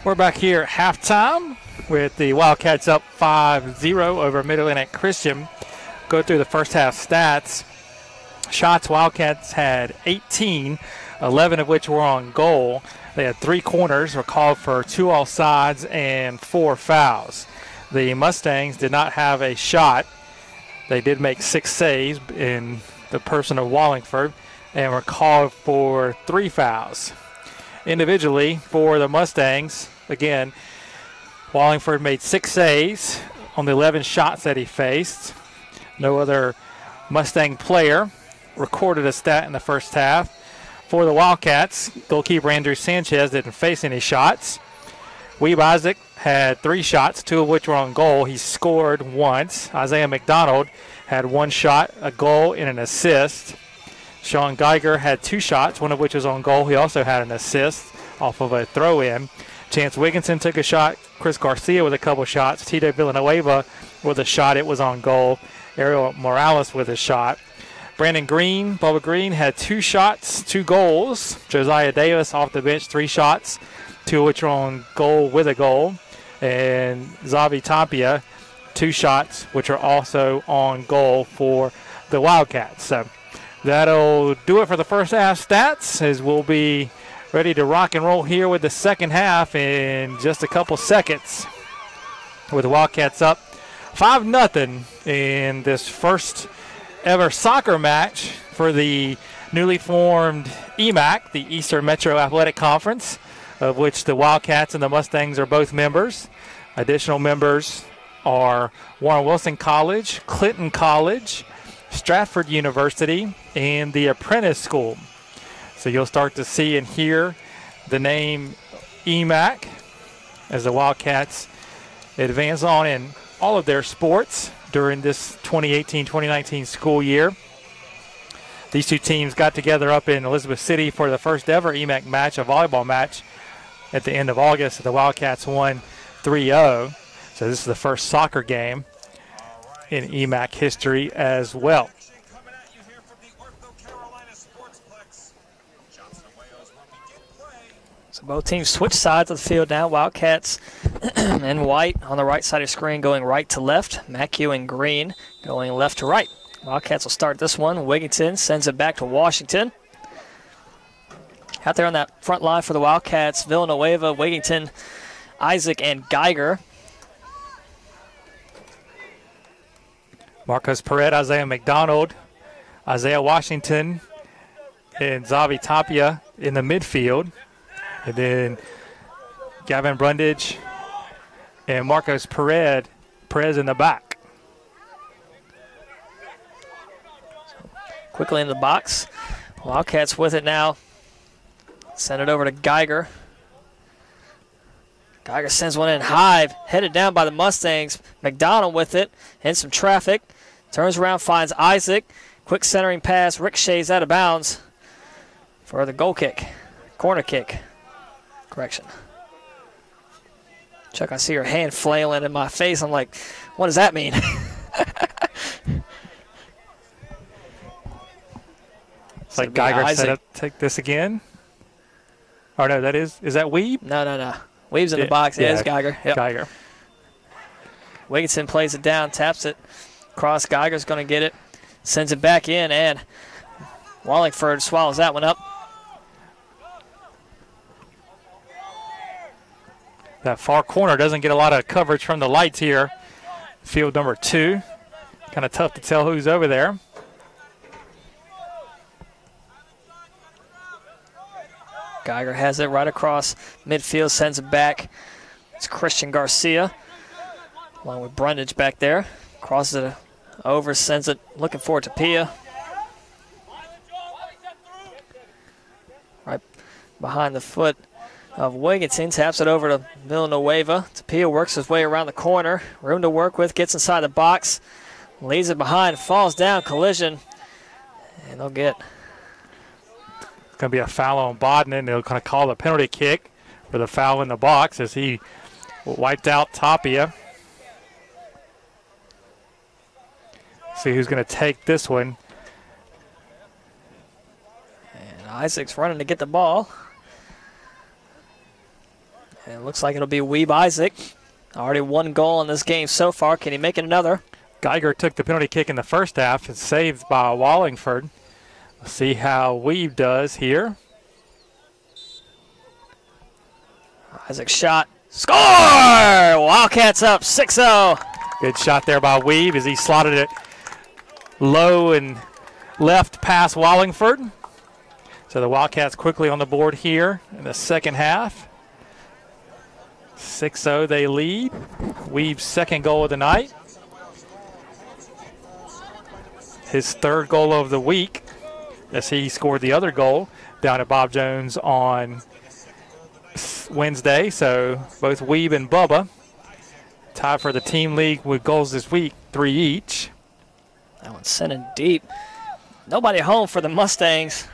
We're back here at halftime with the Wildcats up 5-0 over Mid-Atlantic Christian. Go through the first half stats. Shots, Wildcats had 18, 11 of which were on goal. They had 3 corners, were called for 2 offsides and 4 fouls. The Mustangs did not have a shot. They did make 6 saves in the person of Wallingford and were called for 3 fouls. Individually, for the Mustangs, again, Wallingford made 6 saves on the 11 shots that he faced. No other Mustang player recorded a stat in the first half. For the Wildcats, goalkeeper Andrew Sanchez didn't face any shots. Weeb Isaac had 3 shots, 2 of which were on goal. He scored once. Isaiah McDonald had 1 shot, a goal, and an assist. Sean Geiger had 2 shots, 1 of which was on goal. He also had an assist off of a throw-in. Chance Wigginson took a shot. Chris Garcia with a couple shots. Tito Villanueva with a shot. It was on goal. Ariel Morales with a shot. Brandon Green, Bubba Green, had 2 shots, 2 goals. Josiah Davis off the bench, 3 shots, 2 of which were on goal with a goal. And Zavi Tapia, 2 shots, which are also on goal for the Wildcats. So that'll do it for the first half stats, as we'll be ready to rock and roll here with the second half in just a couple seconds, with the Wildcats up 5-0 in this first ever soccer match for the newly formed EMAC, the Eastern Metro Athletic Conference, of which the Wildcats and the Mustangs are both members. Additional members are Warren Wilson College, Clinton College, Stratford University, and the Apprentice School. So you'll start to see and hear the name EMAC as the Wildcats advance on in all of their sports during this 2018-2019 school year. These 2 teams got together up in Elizabeth City for the first ever EMAC match, a volleyball match, at the end of August. The Wildcats won 3-0. So this is the first soccer game in EMAC history as well. So both teams switch sides of the field now. Wildcats in white on the right side of the screen going right to left. Macu in green going left to right. Wildcats will start this one. Wigginton sends it back to Washington. Out there on that front line for the Wildcats, Villanueva, Wigginton, Isaac, and Geiger. Marcos Perret, Isaiah McDonald, Isaiah Washington, and Zavi Tapia in the midfield. And then Gavin Brundage and Marcos Perez in the back. So quickly in the box. Wildcats with it now. Send it over to Geiger. Geiger sends one in high, headed down by the Mustangs. McDonald with it, in some traffic. Turns around, finds Isaac. Quick centering pass, ricochets out of bounds for the goal kick. Corner kick. Correction. Chuck, I see her hand flailing in my face. I'm like, what does that mean? It's like Geiger set up, take this again. Oh, no, is that Weeb? No. Weeb's in the box. Yeah, it's Geiger. Yep. Geiger. Wigginton plays it down, taps it. Cross, Geiger's going to get it. Sends it back in, and Wallingford swallows that one up. That far corner doesn't get a lot of coverage from the lights here. Field number 2. Kind of tough to tell who's over there. Geiger has it right across midfield, sends it back. It's Christian Garcia, along with Brundage back there. Crosses it over, sends it, looking for Tapia. Right behind the foot of Wigginton, taps it over to Villanueva. Tapia works his way around the corner. Room to work with, gets inside the box, leaves it behind, falls down, collision, and they'll get. It's going to be a foul on Bodden. They'll kind of call the penalty kick for the foul in the box as he wiped out Tapia. See who's going to take this one. And Isaac's running to get the ball. And it looks like it'll be Weeb Isaac. Already one goal in this game so far. Can he make it another? Geiger took the penalty kick in the first half. It's saved by Wallingford. We'll see how Weeb does here. Isaac shot. Score! Wildcats up 6-0. Good shot there by Weeb as he slotted it low and left past Wallingford. So the Wildcats quickly on the board here in the second half. 6-0 they lead. Weeb's second goal of the night. His third goal of the week as he scored the other goal down at Bob Jones on Wednesday. So both Weeb and Bubba tied for the team league with goals this week, 3 each. That one's sent in deep. Nobody home for the Mustangs.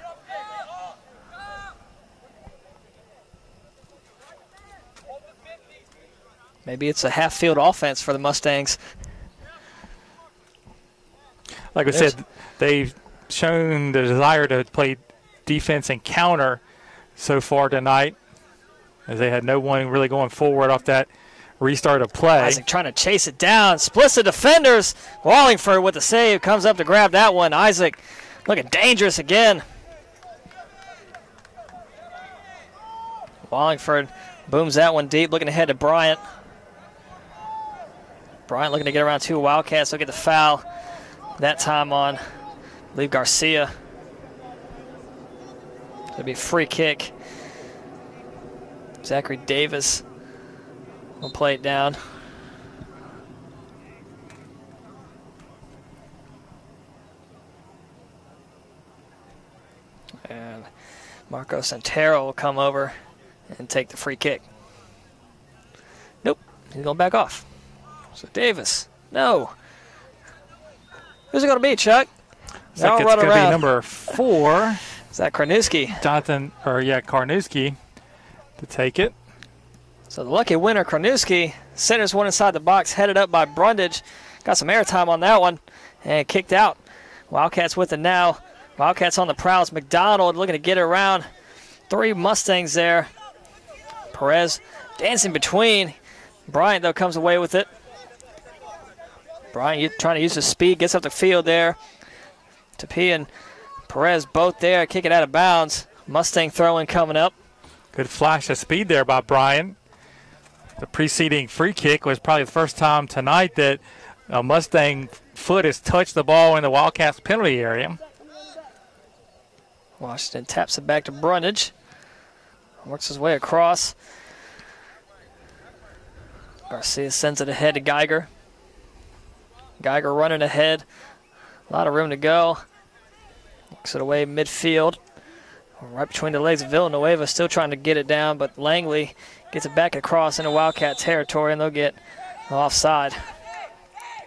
Maybe it's a half-field offense for the Mustangs. Like I said, they've shown the desire to play defense and counter so far tonight, as they had no one really going forward off that restart of play. Isaac trying to chase it down. Splits the defenders. Wallingford with the save. Comes up to grab that one. Isaac looking dangerous again. Wallingford booms that one deep. Looking ahead to Bryant. Bryant looking to get around two Wildcats. He'll get the foul. That time on, I believe, Garcia. It'll be a free kick. Zachary Davis will play it down. And Marco Santero will come over and take the free kick. Nope, he's going back off. So Davis, no. Who's it going to be, Chuck? Looks like it's going to be number 4. Is that Karnewski? Karnewski to take it. So the lucky winner, Karnewski, centers one inside the box, headed up by Brundage. Got some airtime on that one and kicked out. Wildcats with it now. Wildcats on the prowl. It's McDonald looking to get it around. 3 Mustangs there. Perez dancing between. Bryant, though, comes away with it. Bryant trying to use his speed, gets up the field there. Tapia and Perez both there, kick it out of bounds. Mustang throw-in coming up. Good flash of speed there by Bryant. The preceding free kick was probably the first time tonight that a Mustang foot has touched the ball in the Wildcats penalty area. Washington taps it back to Brundage. Works his way across. Garcia sends it ahead to Geiger. Geiger running ahead. A lot of room to go. Works it away midfield. Right between the legs of Villanueva, still trying to get it down, but Langley gets it back across into Wildcat territory, and they'll get offside.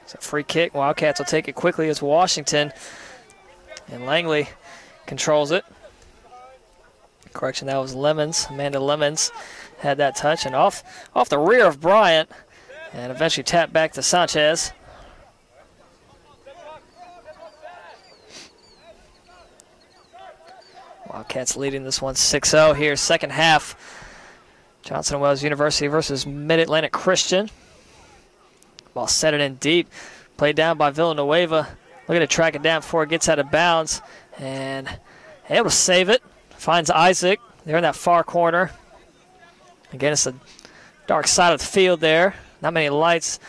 It's a free kick. Wildcats will take it quickly as Washington, and Langley controls it. Correction, that was Lemons. Amanda Lemons had that touch, and off the rear of Bryant, and eventually tapped back to Sanchez. Wildcats leading this one 6-0 here, second half. Johnson & Wales University versus Mid-Atlantic Christian. Ball set it in deep. Played down by Villanueva. Looking to track it down before it gets out of bounds. And able to save it. Finds Isaac. They're in that far corner. Again, it's the dark side of the field there. Not many lights.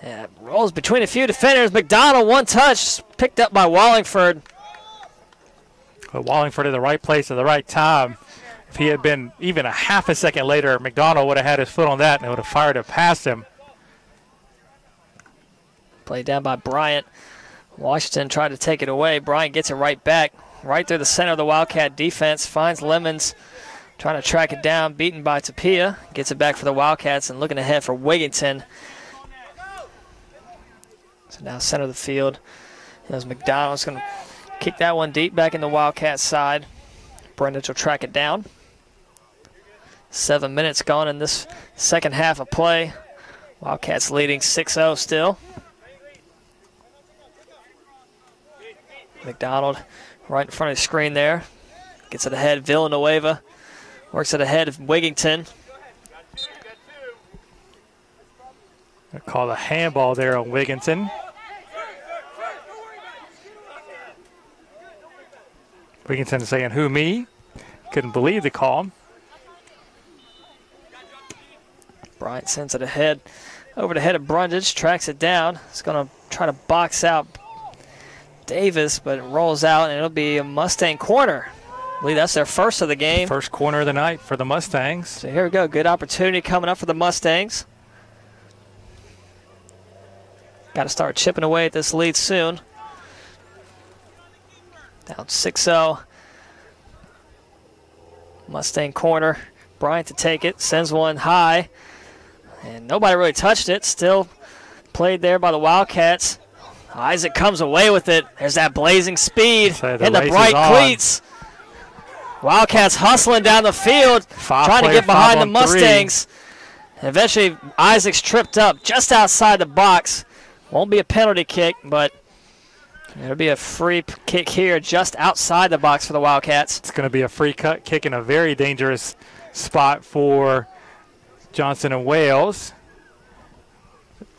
Yeah, rolls between a few defenders. McDonald, one touch. Picked up by Wallingford. But Wallingford at the right place at the right time. If he had been even a half a second later, McDonald would have had his foot on that and it would have fired it past him. Played down by Bryant. Washington tried to take it away. Bryant gets it right back, right through the center of the Wildcat defense. Finds Lemons, trying to track it down, beaten by Tapia. Gets it back for the Wildcats and looking ahead for Wigginton. So now center of the field. There's McDonald's going to kick that one deep back in the Wildcat side. Brundage will track it down. 7 minutes gone in this second half of play. Wildcats leading 6-0 still. McDonald right in front of the screen there. Gets it ahead, Villanueva. Works it ahead of Wigginton. They call a handball there on Wigginton. Wigginton saying, who, me? Couldn't believe the call. Bryant sends it ahead, over the head of Brundage, tracks it down. It's going to try to box out Davis, but it rolls out, and it'll be a Mustang corner. I believe that's their first of the game. First corner of the night for the Mustangs. So here we go. Good opportunity coming up for the Mustangs. Got to start chipping away at this lead soon. Down 6-0. Mustang corner. Bryant to take it. Sends one high. And nobody really touched it. Still played there by the Wildcats. Isaac comes away with it. There's that blazing speed and the bright cleats. Wildcats hustling down the field, trying to get behind the Mustangs. Eventually, Isaac's tripped up just outside the box. Won't be a penalty kick, but it'll be a free kick here just outside the box for the Wildcats. It's going to be a free cut kick in a very dangerous spot for Johnson and Wales.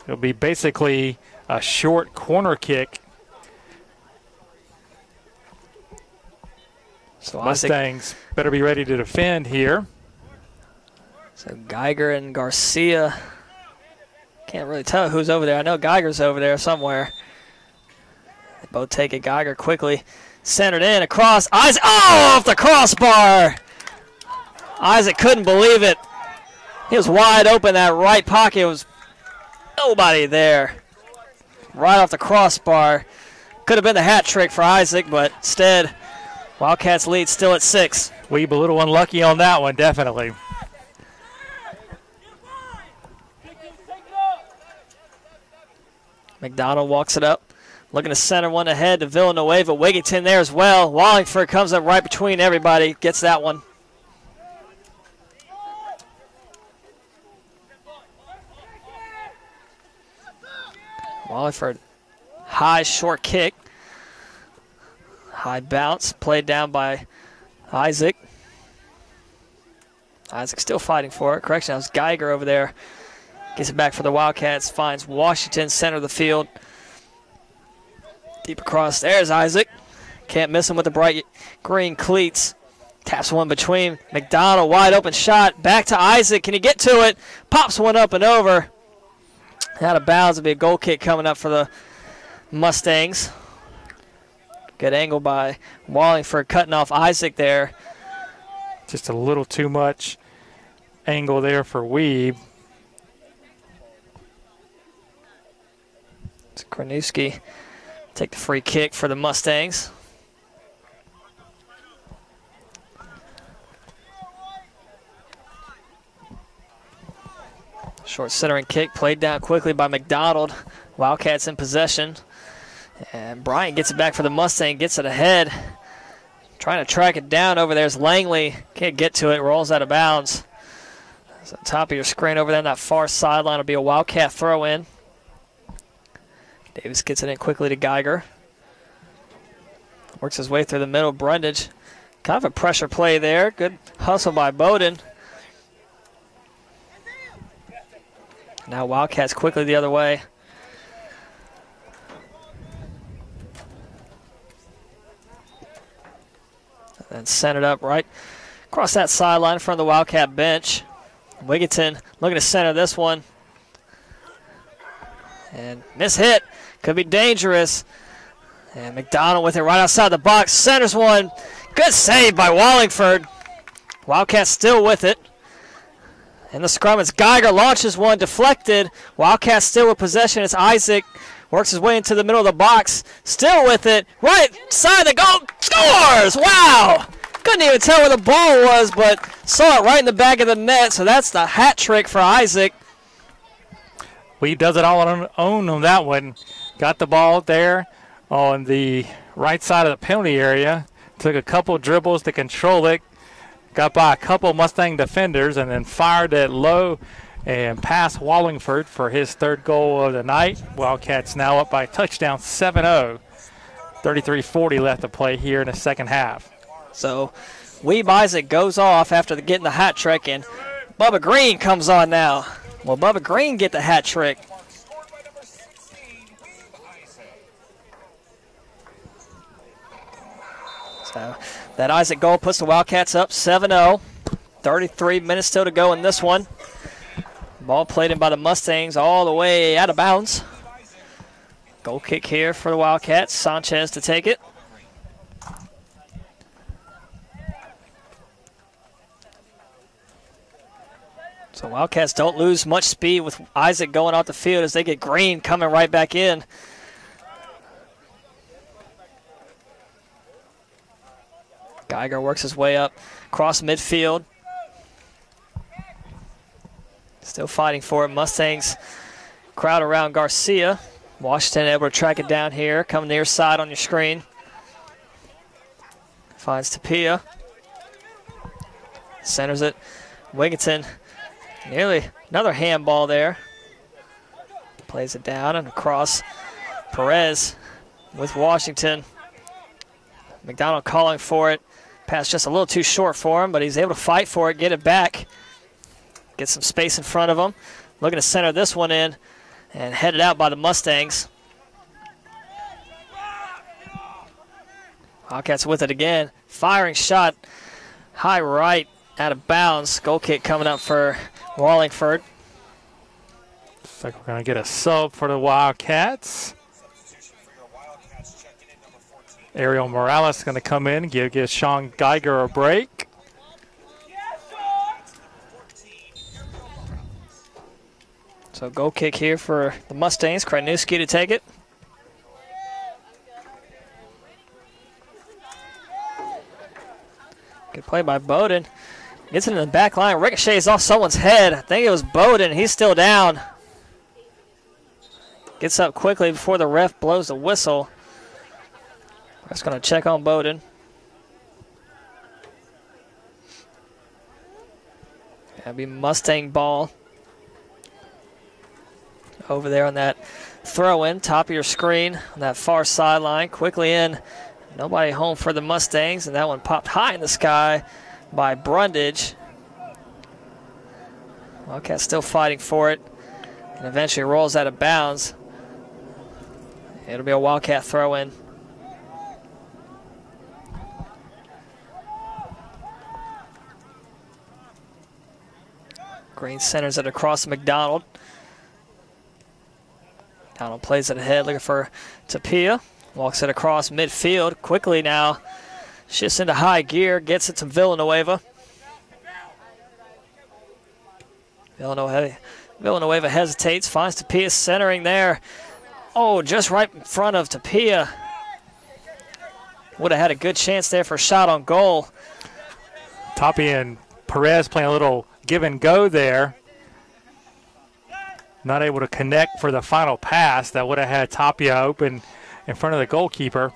It'll be basically a short corner kick. So Mustangs better be ready to defend here. So Geiger and Garcia. Can't really tell who's over there. I know Geiger's over there somewhere. They both take it. Geiger quickly centered in across. Isaac, oh, off the crossbar. Isaac couldn't believe it. He was wide open. That right pocket was nobody there. Right off the crossbar. Could have been the hat trick for Isaac, but instead, Wildcats lead still at 6. Weeb a little unlucky on that one, definitely. McDonald walks it up. Looking to center one ahead to Villanueva. Wigginton there as well. Wallingford comes up right between everybody. Gets that one. Wallingford, high short kick. High bounce, played down by Isaac. Isaac still fighting for it. Correction, that was Geiger over there. Gets it back for the Wildcats, finds Washington, center of the field. Deep across, there's Isaac. Can't miss him with the bright green cleats. Taps one between. McDonald, wide open shot. Back to Isaac, can he get to it? Pops one up and over. Out of bounds, it'll be a goal kick coming up for the Mustangs. Good angle by Wallingford, cutting off Isaac there. Just a little too much angle there for Weeb. It's Korniewski take the free kick for the Mustangs. Short centering kick played down quickly by McDonald. Wildcats in possession. And Bryant gets it back for the Mustang, gets it ahead. Trying to track it down over there is Langley. Can't get to it, rolls out of bounds. So top of your screen over there on that far sideline will be a Wildcat throw in. Davis gets it in quickly to Geiger. Works his way through the middle. Brundage, kind of a pressure play there. Good hustle by Bowden. Now Wildcats quickly the other way. And centered up right across that sideline in front of the Wildcat bench. Wigginton looking to center this one. And miss hit. Could be dangerous. And McDonald with it right outside the box. Centers one. Good save by Wallingford. Wildcats still with it. In the scrum, it's Geiger launches one, deflected. Wildcats still with possession. It's Isaac. Works his way into the middle of the box. Still with it. Right side of the goal. Scores! Wow! Couldn't even tell where the ball was, but saw it right in the back of the net. So that's the hat trick for Isaac. Weeb does it all on his own on that one. Got the ball there on the right side of the penalty area. Took a couple dribbles to control it. Got by a couple Mustang defenders and then fired it low and past Wallingford for his third goal of the night. Wildcats now up by a touchdown, 7-0. 33:40 left to play here in the second half. So Weeb Isaac goes off after getting the hat trick, and Bubba Green comes on now. Will Bubba Green get the hat trick? So that Isaac goal puts the Wildcats up 7-0. 33 minutes still to go in this one. Ball played in by the Mustangs all the way out of bounds. Goal kick here for the Wildcats. Sanchez to take it. So Wildcats don't lose much speed with Isaac going off the field as they get Green coming right back in. Geiger works his way up across midfield. Still fighting for it. Mustangs crowd around Garcia. Washington able to track it down here. Coming near side on your screen. Finds Tapia. Centers it. Wigginton. Nearly another handball there. Plays it down and across. Perez with Washington. McDonald calling for it. Pass just a little too short for him, but he's able to fight for it, get it back. Get some space in front of him. Looking to center this one in and headed out by the Mustangs. Wildcats with it again. Firing shot. High right out of bounds. Goal kick coming up for Wallingford. Looks like we're going to get a sub for the Wildcats. Ariel Morales is going to come in and give Sean Geiger a break. So goal kick here for the Mustangs. Krajewski to take it. Good play by Bowden. Gets it in the back line. Ricochets off someone's head. I think it was Bowden. He's still down. Gets up quickly before the ref blows the whistle. Just going to check on Bowden. That'll be Mustang ball. Over there on that throw-in, top of your screen, on that far sideline. Quickly in. Nobody home for the Mustangs, and that one popped high in the sky by Brundage. Wildcat still fighting for it, and eventually rolls out of bounds. It'll be a Wildcat throw-in. Green centers it across McDonald. McDonald plays it ahead, looking for Tapia. Walks it across midfield. Quickly now shifts into high gear, gets it to Villanueva. Villanueva hesitates, finds Tapia centering there. Oh, just right in front of Tapia. Would have had a good chance there for a shot on goal. Tapia and Perez playing a little give and go there. Not able to connect for the final pass that would have had Tapia open in front of the goalkeeper.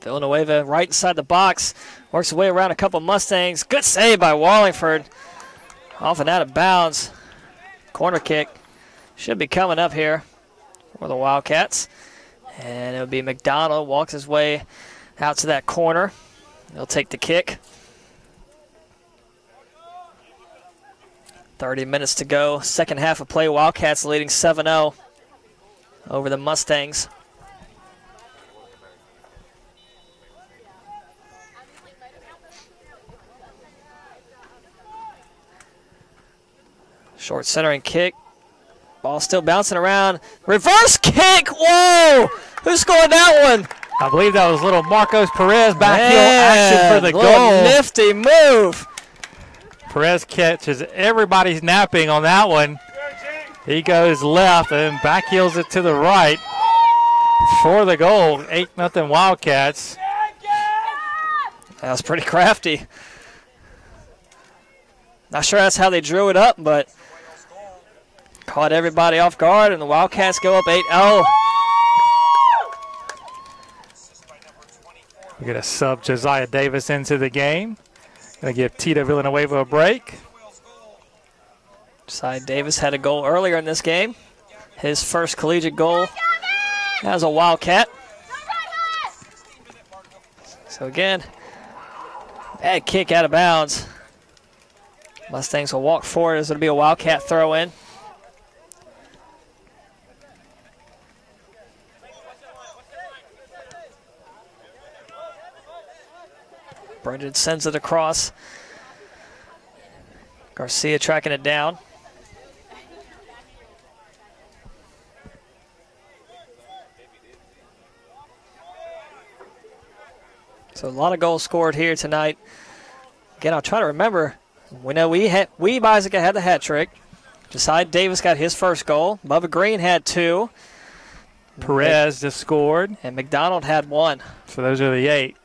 Villanueva right inside the box. Works his way around a couple Mustangs. Good save by Wallingford. Off and out of bounds. Corner kick should be coming up here for the Wildcats. And it'll be McDonald. Walks his way out to that corner. He'll take the kick. 30 minutes to go. Second half of play. Wildcats leading 7-0 over the Mustangs. Short centering kick. Ball still bouncing around. Reverse kick. Whoa! Who scored that one? I believe that was little Marcos Perez backheel action for the goal. Nifty move. Perez catches everybody's napping on that one. He goes left and backheels it to the right for the goal. 8-0 Wildcats. That was pretty crafty. Not sure that's how they drew it up, but caught everybody off guard, and the Wildcats go up 8-0. We get a sub Josiah Davis into the game. Going to give Tito Villanueva a break. Josiah Davis had a goal earlier in this game. His first collegiate goal as a Wildcat. So again, bad kick out of bounds. Mustangs will walk forward as it'll be a Wildcat throw in. Brendan sends it across. Garcia tracking it down. So a lot of goals scored here tonight. Again, I'll try to remember. We know Weeb Isaac had the hat trick. Josiah Davis got his first goal. Bubba Green had 2. Perez just scored. And McDonald had 1. So those are the 8.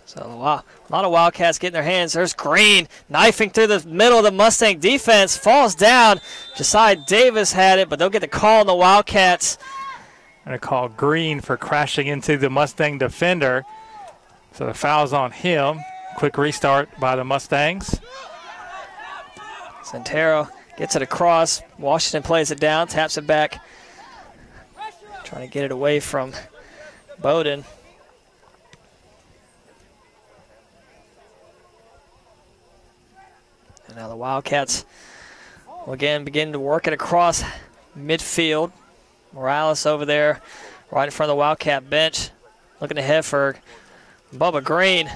So a lot of Wildcats getting their hands. There's Green knifing through the middle of the Mustang defense. Falls down. Josiah Davis had it, but they'll get the call on the Wildcats. Going to call Green for crashing into the Mustang defender. So the foul's on him. Quick restart by the Mustangs. Santero gets it across. Washington plays it down, taps it back. Trying to get it away from Bowden. And now the Wildcats will again begin to work it across midfield. Morales over there right in front of the Wildcat bench. Looking ahead for Bubba Green.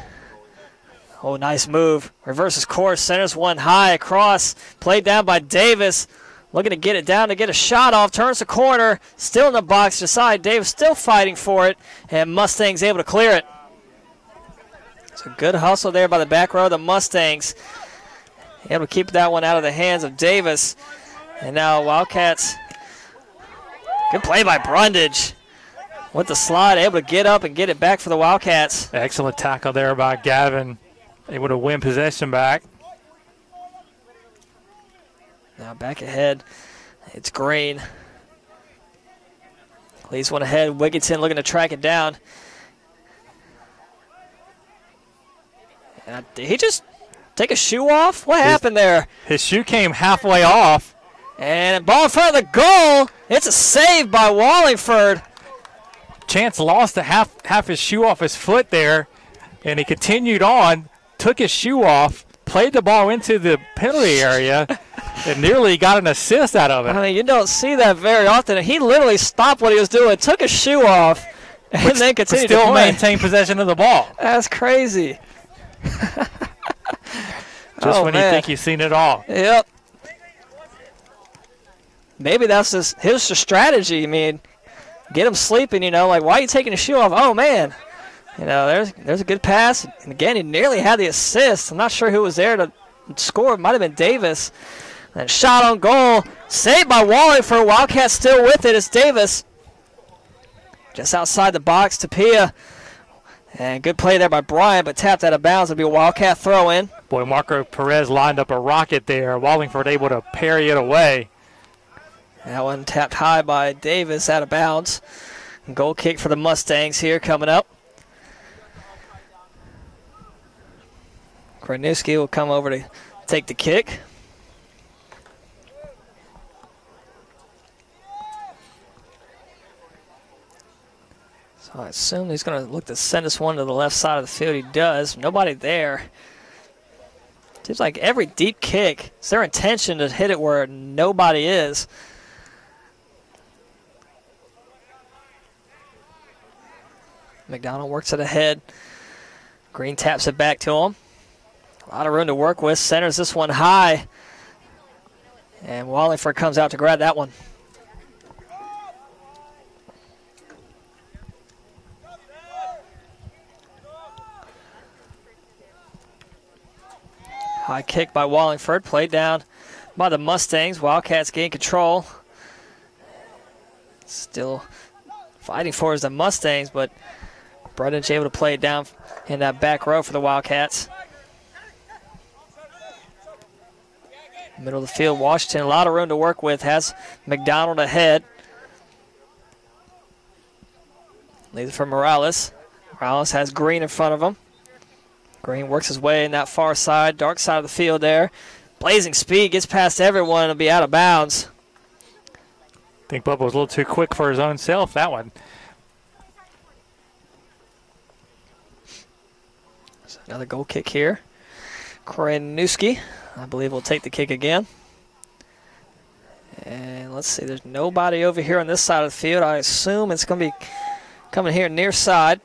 Oh, nice move. Reverses course, centers one high across. Played down by Davis. Looking to get it down to get a shot off. Turns the corner. Still in the box. Josiah Davis still fighting for it. And Mustangs able to clear it. It's a good hustle there by the back row of the Mustangs. Able to keep that one out of the hands of Davis. And now Wildcats. Good play by Brundage. With the slide, able to get up and get it back for the Wildcats. Excellent tackle there by Gavin. Able to win possession back. Now back ahead. It's Green. Leads one ahead. Wigginton looking to track it down. Did he just take a shoe off? What happened there? His shoe came halfway off. And ball in front of the goal. It's a save by Wallingford. Chance lost half his shoe off his foot there, and he continued on, took his shoe off, played the ball into the penalty area, and nearly got an assist out of it. I mean, you don't see that very often. He literally stopped what he was doing, took his shoe off, and then continued to still play. maintain possession of the ball. That's crazy. Just when you think you've seen it all. Yep. Maybe that's his strategy. I mean, get him sleeping, you know, like, why are you taking the shoe off? Oh, man. You know, there's a good pass. And, again, he nearly had the assist. I'm not sure who was there to score. It might have been Davis. And shot on goal. Saved by Wallingford. Wildcats still with it. It's Davis. Just outside the box, Tapia. And good play there by Bryant, but tapped out of bounds. It'll be a Wildcat throw-in. Boy, Marco Perez lined up a rocket there. Wallingford able to parry it away. That one tapped high by Davis, out of bounds. Goal kick for the Mustangs here coming up. Korniewski will come over to take the kick. So I assume he's going to look to send us one to the left side of the field. He does. Nobody there. Seems like every deep kick, it's their intention to hit it where nobody is. McDonald works it ahead. Green taps it back to him. A lot of room to work with. Centers this one high. And Wallingford comes out to grab that one. High kick by Wallingford. Played down by the Mustangs. Wildcats gain control. Still fighting for is the Mustangs, but Brundage able to play it down in that back row for the Wildcats. Middle of the field, Washington, a lot of room to work with, has McDonald ahead. Leaves it for Morales. Morales has Green in front of him. Green works his way in that far side, dark side of the field there. Blazing speed, gets past everyone, it'll be out of bounds. I think Bubba was a little too quick for his own self, that one. So another goal kick here. Korniewski, I believe, will take the kick again. And let's see, there's nobody over here on this side of the field. I assume it's going to be coming here near side.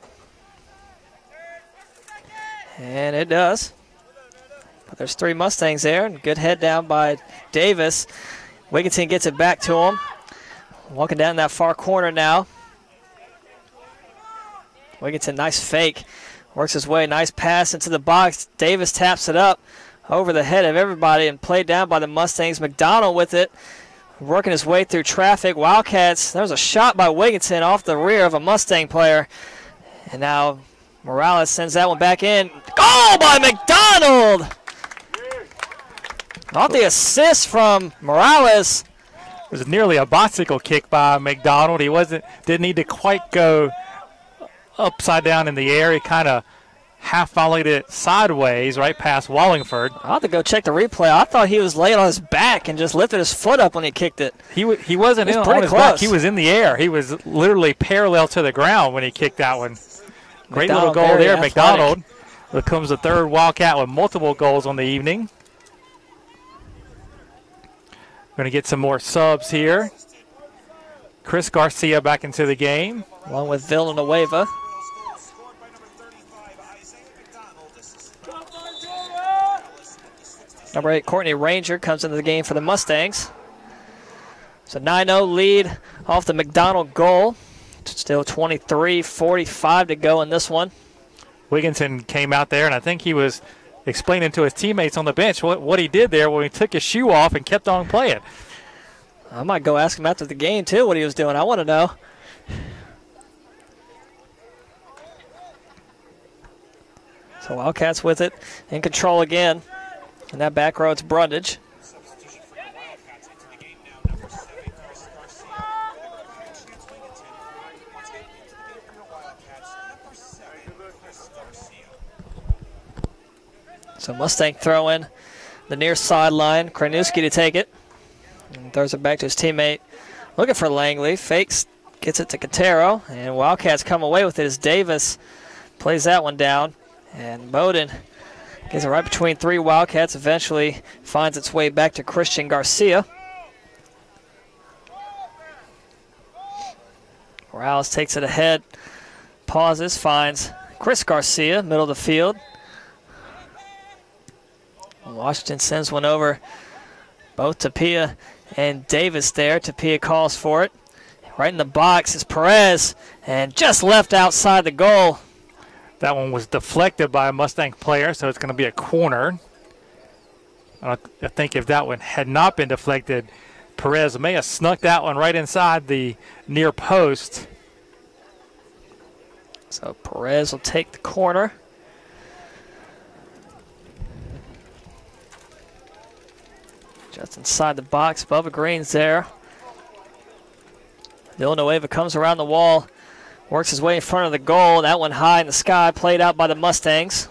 And it does. But there's 3 Mustangs there. And good head down by Davis. Wigginton gets it back to him. Walking down that far corner now. Wigginton, nice fake. Works his way, nice pass into the box. Davis taps it up over the head of everybody and played down by the Mustangs. McDonald with it, working his way through traffic. Wildcats, there was a shot by Wigginton off the rear of a Mustang player. And now Morales sends that one back in. Goal by McDonald! Off the assist from Morales. It was nearly a bicycle kick by McDonald. He didn't need to quite go upside down in the air. He kind of half volleyed it sideways right past Wallingford. I'll have to go check the replay. I thought he was laying on his back and just lifted his foot up when he kicked it. He wasn't It was on pretty his close. back. He was in the air. He was literally parallel to the ground when he kicked that one. Great little goal there, athletic. McDonald. Becomes the 3rd Wildcat with multiple goals on the evening. Going to get some more subs here. Chris Garcia back into the game. Along with Villanueva. Number 8, Courtney Ranger comes into the game for the Mustangs. So 9-0 lead off the McDonald goal. Still 23-45 to go in this one. Wigginton came out there, and I think he was explaining to his teammates on the bench what he did there when he took his shoe off and kept on playing. I might go ask him after the game, too, what he was doing. I want to know. So Wildcats with it, in control again. In that back row, it's Brundage. So Mustang throw in the near sideline. Kranuski to take it. And throws it back to his teammate. Looking for Langley. Fakes, gets it to Quintero. And Wildcats come away with it as Davis plays that one down. And Bowden gets it right between 3 Wildcats. Eventually finds its way back to Christian Garcia. Morales takes it ahead. Pauses, finds Chris Garcia, middle of the field. Washington sends one over. Both Tapia and Davis there. Tapia calls for it. Right in the box is Perez, and just left outside the goal. That one was deflected by a Mustang player, so it's going to be a corner. I think if that one had not been deflected, Perez may have snuck that one right inside the near post. So Perez will take the corner. Just inside the box, Bubba Green's there. Villanueva comes around the wall, works his way in front of the goal. That one high in the sky, played out by the Mustangs.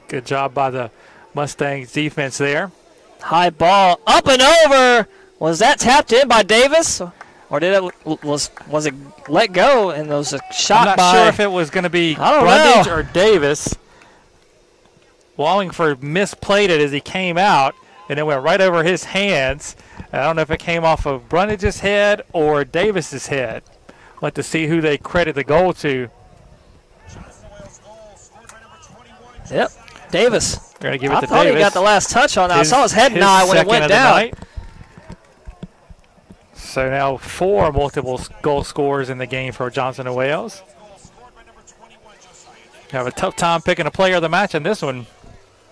Good job by the Mustangs defense there. High ball, up and over. Was that tapped in by Davis? Or did it was it let go and there was a shot by... I'm not sure if it was going to be Brundage or Davis. Wallingford misplayed it as he came out, and it went right over his hands. I don't know if it came off of Brundage's head or Davis's head. We'll have to see who they credit the goal to. Yep, Davis. They're going to give it to Davis. I thought he got the last touch on that. I saw his head nod when it went down. So now 4 multiple goal scorers in the game for Johnson and Wales. Have a tough time picking a player of the match in this one.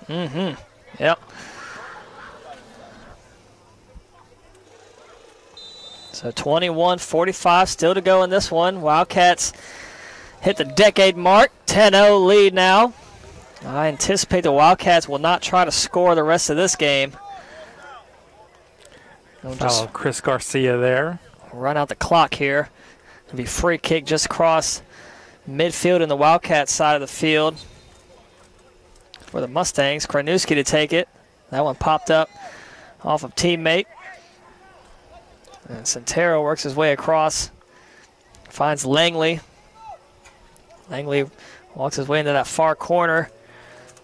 Mm-hmm. Yep. So 21-45 still to go in this one. Wildcats hit the decade mark. 10-0 lead now. I anticipate the Wildcats will not try to score the rest of this game. Just Chris Garcia there. Run out the clock here. It'll be free kick just across midfield in the Wildcat side of the field for the Mustangs. Kranuski to take it. That one popped up off of teammate. And Centero works his way across. Finds Langley. Langley walks his way into that far corner.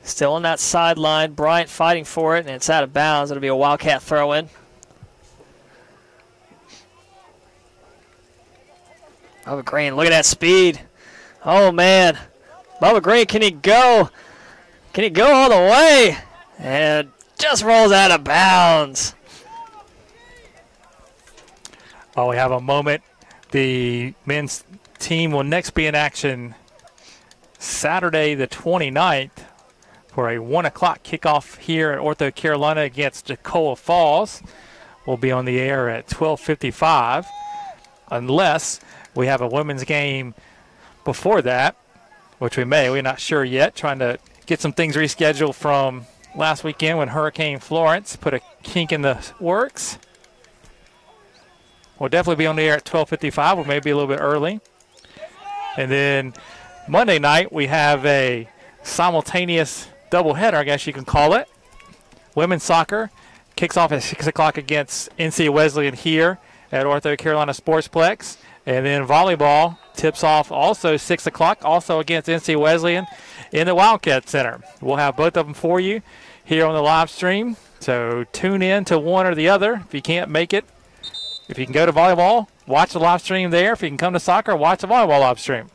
Still on that sideline. Bryant fighting for it, and it's out of bounds. It'll be a Wildcat throw-in. Bubba Green, look at that speed. Oh, man. Bubba Green, can he go? Can he go all the way? And just rolls out of bounds. While we have a moment, the men's team will next be in action Saturday the 29th for a 1 o'clock kickoff here at Ortho Carolina against Jacoa Falls. We'll be on the air at 12:55 unless we have a women's game before that, which we may. We're not sure yet. Trying to get some things rescheduled from last weekend when Hurricane Florence put a kink in the works. We'll definitely be on the air at 12:55 or maybe a little bit early. And then Monday night we have a simultaneous doubleheader, I guess you can call it. Women's soccer kicks off at 6 o'clock against NC Wesleyan here at Ortho Carolina Sportsplex. And then volleyball tips off also 6 o'clock, also against NC Wesleyan in the Wildcat Center. We'll have both of them for you here on the live stream. So tune in to one or the other if you can't make it. If you can go to volleyball, watch the live stream there. If you can come to soccer, watch the volleyball live stream.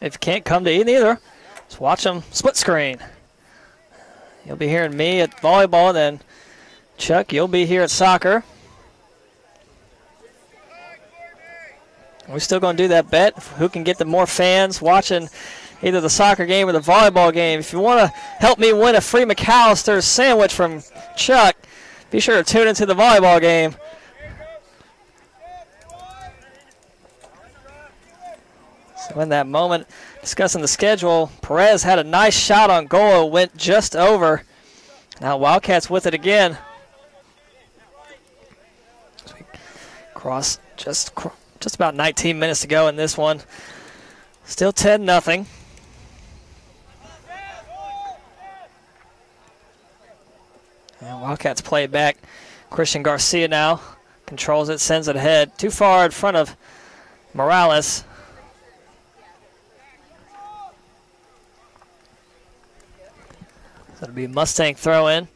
If you can't come to either, just watch them split screen. You'll be hearing me at volleyball, then Chuck, you'll be here at soccer. We're still going to do that bet, who can get the more fans watching either the soccer game or the volleyball game. If you want to help me win a free McAllister sandwich from Chuck, be sure to tune into the volleyball game. So in that moment, discussing the schedule, Perez had a nice shot on goal. It went just over. Now Wildcats with it again. Cross just about 19 minutes to go in this one. Still 10-0. And Wildcats play it back. Christian Garcia now controls it, sends it ahead. Too far in front of Morales. So it'll be Mustang throw in.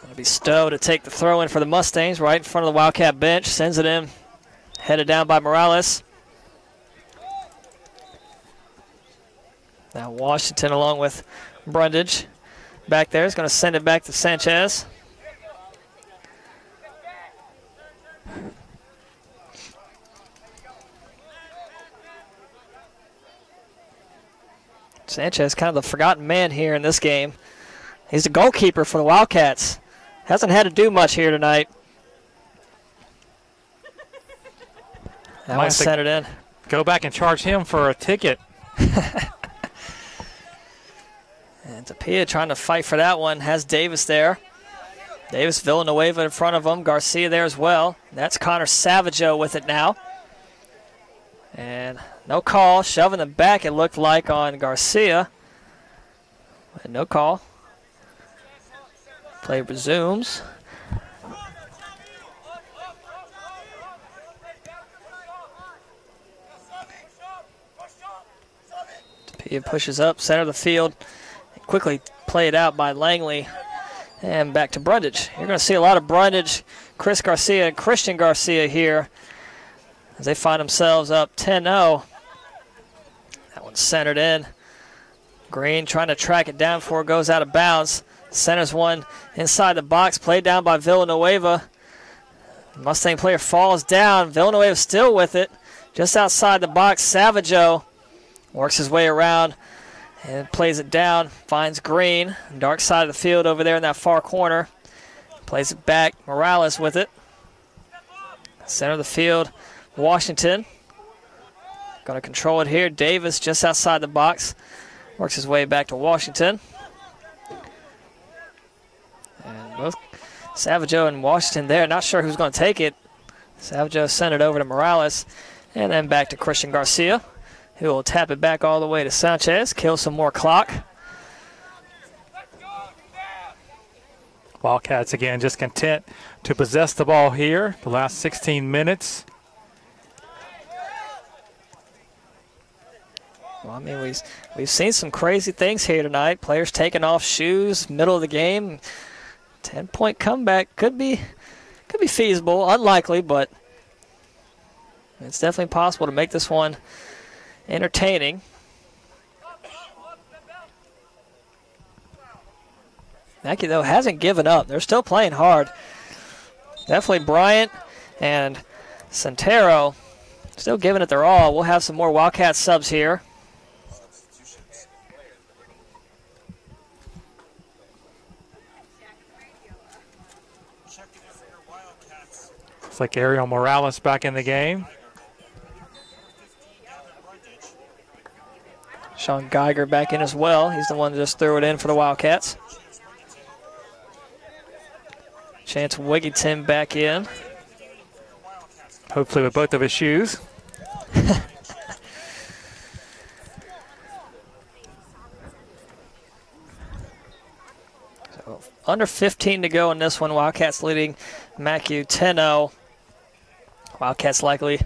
It'll be Stowe to take the throw in for the Mustangs right in front of the Wildcat bench. Sends it in. Headed down by Morales. Now Washington along with Brundage back there is going to send it back to Sanchez. Sanchez kind of the forgotten man here in this game. He's the goalkeeper for the Wildcats. Hasn't had to do much here tonight. That one's centered in. Go back and charge him for a ticket. And Tapia trying to fight for that one. Has Davis there. Davis, Villanueva in front of him. Garcia there as well. That's Connor Savageau with it now. And no call. Shoving them back, it looked like, on Garcia. And no call. Play resumes. Tapia pushes up, center of the field. Quickly played out by Langley. And back to Brundage. You're going to see a lot of Brundage, Chris Garcia, and Christian Garcia here as they find themselves up 10-0. That one's centered in. Green trying to track it down before it goes out of bounds. Centers one inside the box, played down by Villanueva. Mustang player falls down. Villanueva still with it. Just outside the box, Savageau works his way around and plays it down. Finds Green, dark side of the field over there in that far corner. Plays it back. Morales with it. Center of the field, Washington. Going to control it here. Davis just outside the box. Works his way back to Washington. And both Savageau and Washington there. Not sure who's going to take it. Savageau sent it over to Morales. And then back to Christian Garcia, who will tap it back all the way to Sanchez. Kill some more clock. Wildcats again just content to possess the ball here the last 16 minutes. Well, I mean, we've seen some crazy things here tonight. Players taking off shoes, middle of the game. 10-point comeback could be Could be feasible, unlikely, but it's definitely possible to make this one entertaining. Macu, though, hasn't given up. They're still playing hard. Definitely Bryant and Santero still giving it their all. We'll have some more Wildcat subs here. It's like Ariel Morales back in the game. Sean Geiger back in as well. He's the one that just threw it in for the Wildcats. Chance Wigginton back in. Hopefully with both of his shoes. So under 15 to go in this one. Wildcats leading Macu 10-0. Wildcats likely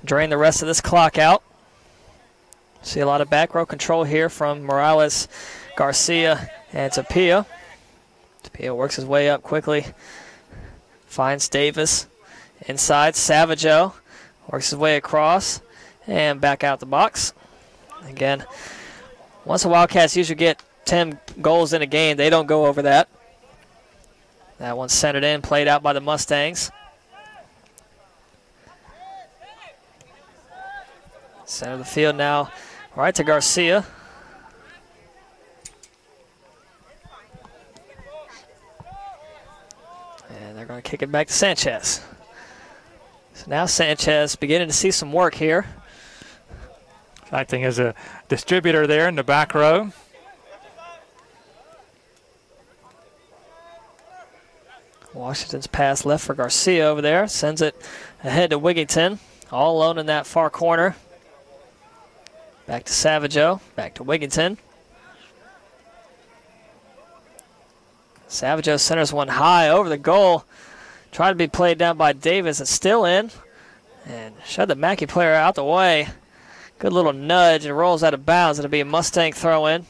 drain the rest of this clock out. See a lot of back row control here from Morales, Garcia, and Tapia. Tapia works his way up quickly. Finds Davis inside. Savageau works his way across and back out the box. Again, once the Wildcats usually get 10 goals in a game, they don't go over that. That one's centered in, played out by the Mustangs. Center of the field now, right to Garcia. And they're going to kick it back to Sanchez. So now Sanchez beginning to see some work here. Acting as a distributor there in the back row. Washington's pass left for Garcia over there. Sends it ahead to Wigginton. All alone in that far corner. Back to Savageau. Back to Wigginton. Savageau centers one high over the goal. Tried to be played down by Davis. It's still in. And shoved the Mackey player out the way. Good little nudge and rolls out of bounds. It'll be a Mustang throw in.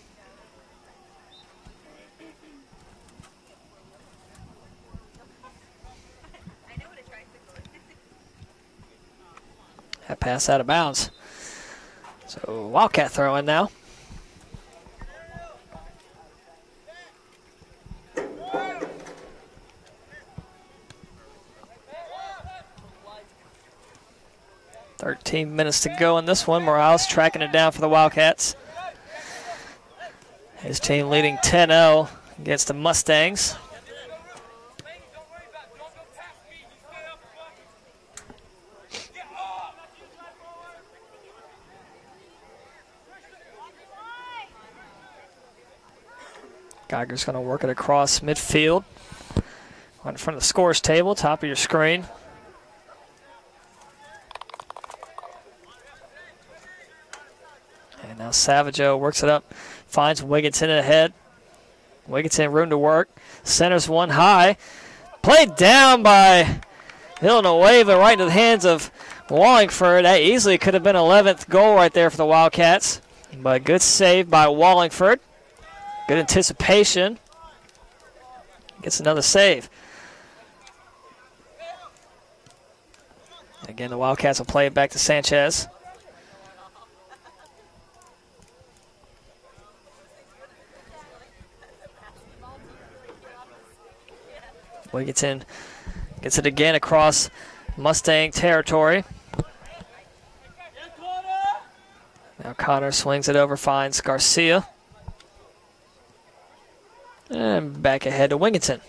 That pass out of bounds. So Wildcat throw in now. $13 minutes to go in this one. Morales tracking it down for the Wildcats. His team leading 10-0 against the Mustangs. Geiger's going to work it across midfield. In front of the scores table, top of your screen. And now Savageau works it up, finds Wigginton ahead. Wigginton room to work. Centers one high. Played down by Villanueva right into the hands of Wallingford. That easily could have been 11th goal right there for the Wildcats. But good save by Wallingford. Good anticipation. Gets another save. Again, the Wildcats will play it back to Sanchez. Wigginton gets it again across Mustang territory. Now Connor swings it over, finds Garcia. And back ahead to Wigginton.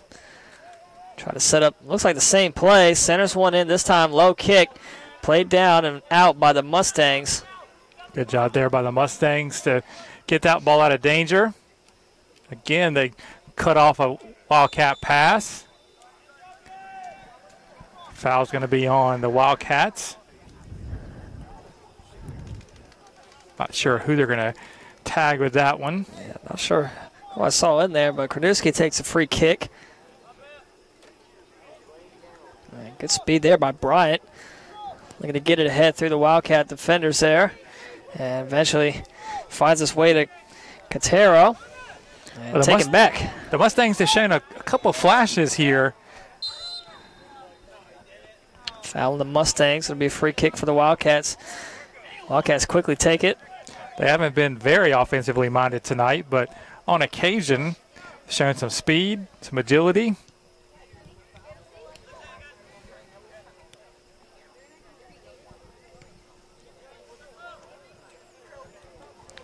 Try to set up, looks like the same play. Centers one in, this time low kick. Played down and out by the Mustangs. Good job there by the Mustangs to get that ball out of danger. Again, they cut off a Wildcat pass. Foul's going to be on the Wildcats. Not sure who they're going to tag with that one. Yeah, not sure who I saw in there, but Kradowski takes a free kick. And good speed there by Bryant. Looking to get it ahead through the Wildcat defenders there. And eventually finds its way to Catero. And taken back. The Mustangs have shown a couple flashes here. Fouling the Mustangs. It'll be a free kick for the Wildcats. Wildcats quickly take it. They haven't been very offensively minded tonight, but on occasion, showing some speed, some agility.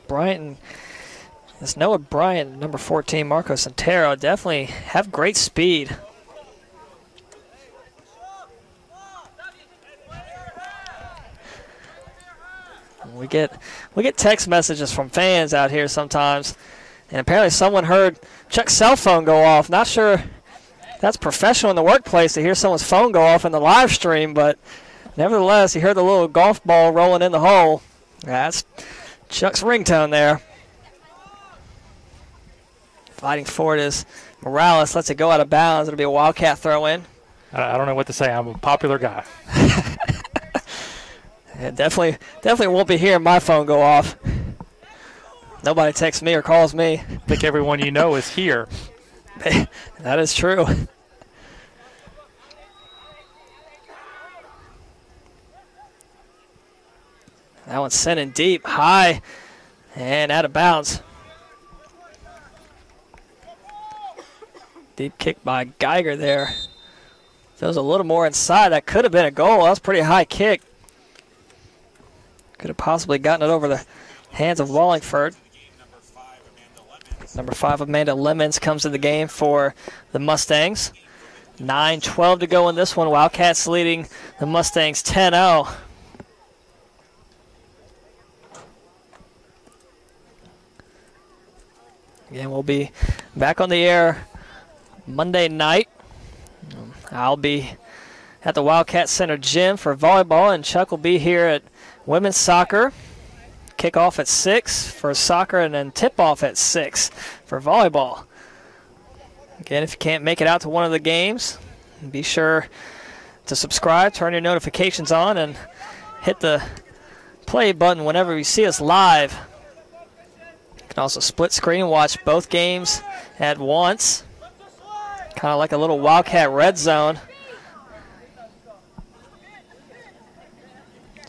Bryant, this Noah Bryant, number 14, Marco Santero, definitely have great speed. We get text messages from fans out here sometimes, and apparently someone heard Chuck's cell phone go off. Not sure if that's professional in the workplace to hear someone's phone go off in the live stream, but nevertheless, he heard the little golf ball rolling in the hole. That's Chuck's ringtone there. Fighting for it is Morales. Lets it go out of bounds. It'll be a Wildcat throw in. I don't know what to say. I'm a popular guy. Yeah, definitely won't be hearing my phone go off. Nobody texts me or calls me. I think everyone you know is here. That is true. That one's sent in deep, high, and out of bounds. Deep kick by Geiger there. If there was a little more inside, that could have been a goal. That was a pretty high kick. Could have possibly gotten it over the hands of Wallingford. Number 5, Amanda Lemons, comes to the game for the Mustangs. 9:12 to go in this one. Wildcats leading the Mustangs 10-0. Again, we'll be back on the air Monday night. I'll be at the Wildcat Center gym for volleyball, and Chuck will be here at women's soccer. Kickoff at 6 for soccer, and then tip-off at 6 for volleyball. Again, if you can't make it out to one of the games, be sure to subscribe, turn your notifications on, and hit the play button whenever you see us live. You can also split screen and watch both games at once. Kind of like a little Wildcat red zone.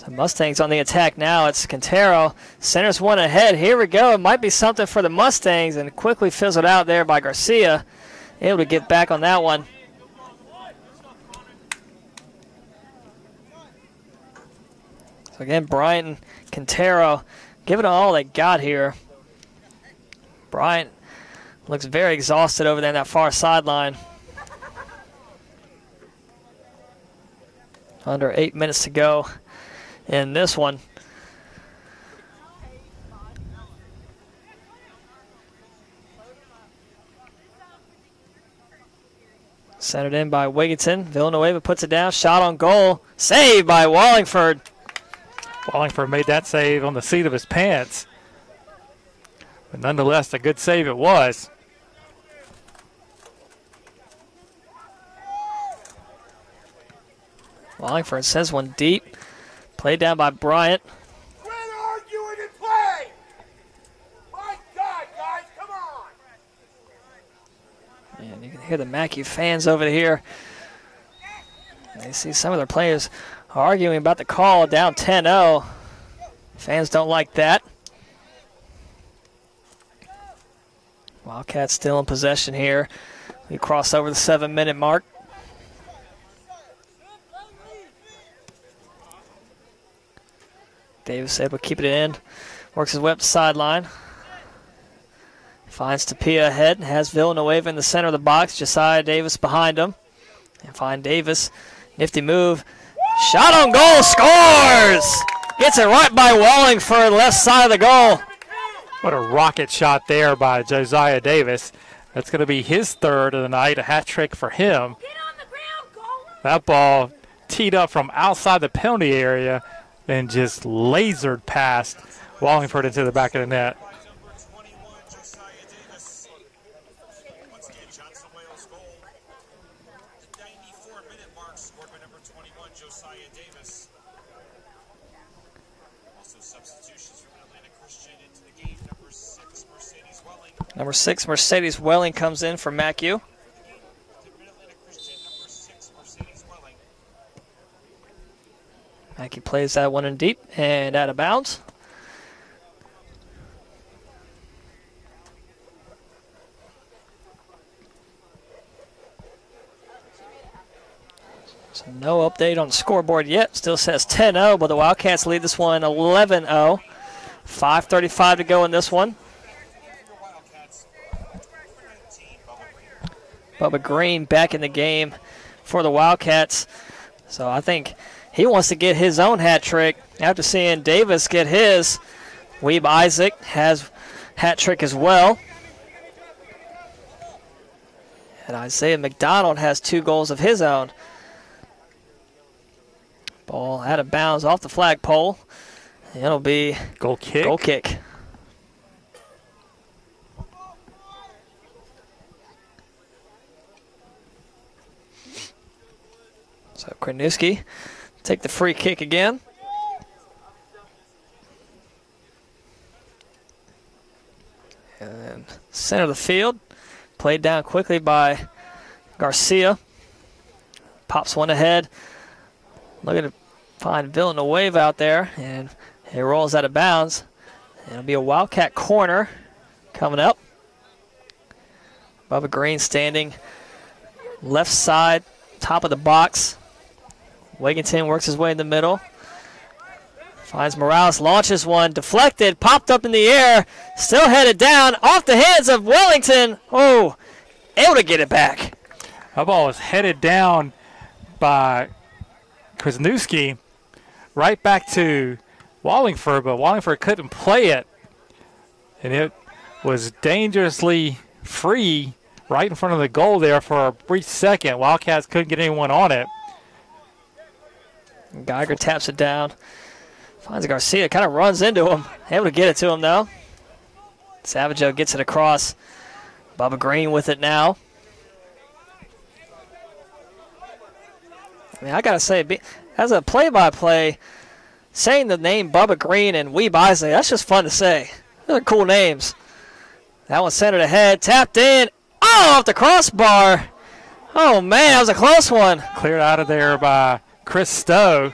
The Mustangs on the attack now. It's Quintero. Centers one ahead. Here we go. It might be something for the Mustangs, and quickly fizzled out there by Garcia. Able to get back on that one. So again, Bryant and Quintero giving it all they got here. Bryant looks very exhausted over there in that far sideline. Under 8 minutes to go in this one. Centered in by Wigginton. Villanueva puts it down. Shot on goal. Saved by Wallingford. Wallingford made that save on the seat of his pants. But nonetheless, a good save it was. Wallingford sends one deep. Played down by Bryant. Quit arguing and play! My God, guys, come on! And you can hear the Macu fans over here. They see some of their players arguing about the call, down 10-0. Fans don't like that. Wildcats still in possession here. We cross over the 7-minute mark. Davis able to keep it in. Works his way up the sideline. Finds Tapia ahead. Has Villanueva in the center of the box. Josiah Davis behind him. And find Davis. Nifty move. Shot on goal. Scores! Gets it right by Wallingford, left side of the goal. What a rocket shot there by Josiah Davis. That's going to be his third of the night, a hat trick for him. That ball teed up from outside the penalty area and just lasered past Wallingford into the back of the net. Number 6, Mercedes Welling comes in for Macu. plays that one in deep and out of bounds. So no update on the scoreboard yet. Still says 10-0, but the Wildcats lead this one 11-0. 5:35 to go in this one. Bubba Green back in the game for the Wildcats. So I think he wants to get his own hat trick after seeing Davis get his. Weeb Isaac has hat trick as well. And Isaiah McDonald has 2 goals of his own. Ball out of bounds off the flagpole. It'll be goal kick. Goal kick. So Kranuski take the free kick again. And center of the field. Played down quickly by Garcia. Pops one ahead. Looking to find Villanueva out there. And it rolls out of bounds. It'll be a Wildcat corner coming up. Bubba Green standing left side, top of the box. Wigginton works his way in the middle. Finds Morales, launches one, deflected, popped up in the air, still headed down, off the hands of Wellington. Oh, able to get it back. That ball was headed down by Krasnewski, right back to Wallingford, but Wallingford couldn't play it. And it was dangerously free right in front of the goal there for a brief second. Wildcats couldn't get anyone on it. Geiger taps it down. Finds Garcia, kind of runs into him. Able to get it to him, though. Savageau gets it across. Bubba Green with it now. I mean, I got to say, as a play-by-play, saying the name Bubba Green and Weeb Isaac, that's just fun to say. Those are cool names. That one centered ahead, tapped in. Oh, off the crossbar. Oh, man, that was a close one. Cleared out of there by Chris Stowe.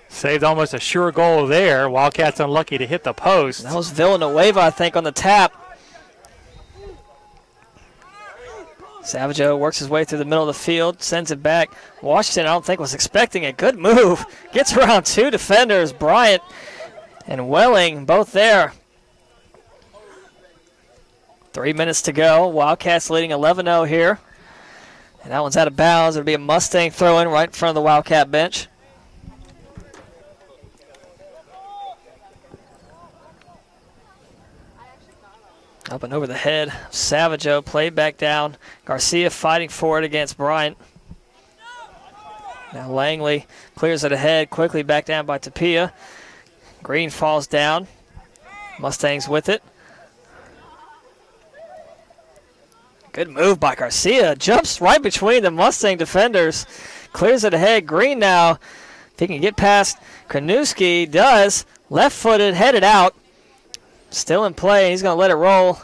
Saved almost a sure goal there. Wildcats unlucky to hit the post. That was Villanueva, I think, on the tap. Savageau works his way through the middle of the field, sends it back. Washington, I don't think, was expecting a good move. Gets around 2 defenders, Bryant and Welling, both there. 3 minutes to go. Wildcats leading 11-0 here. And that one's out of bounds. It'll be a Mustang throw-in right in front of the Wildcat bench. Up and over the head. Savageau played back down. Garcia fighting for it against Bryant. Now Langley clears it ahead. Quickly back down by Tapia. Green falls down. Mustangs with it. Good move by Garcia. Jumps right between the Mustang defenders. Clears it ahead. Green now. If he can get past Kranuski, does. Left-footed, headed out. Still in play. He's going to let it roll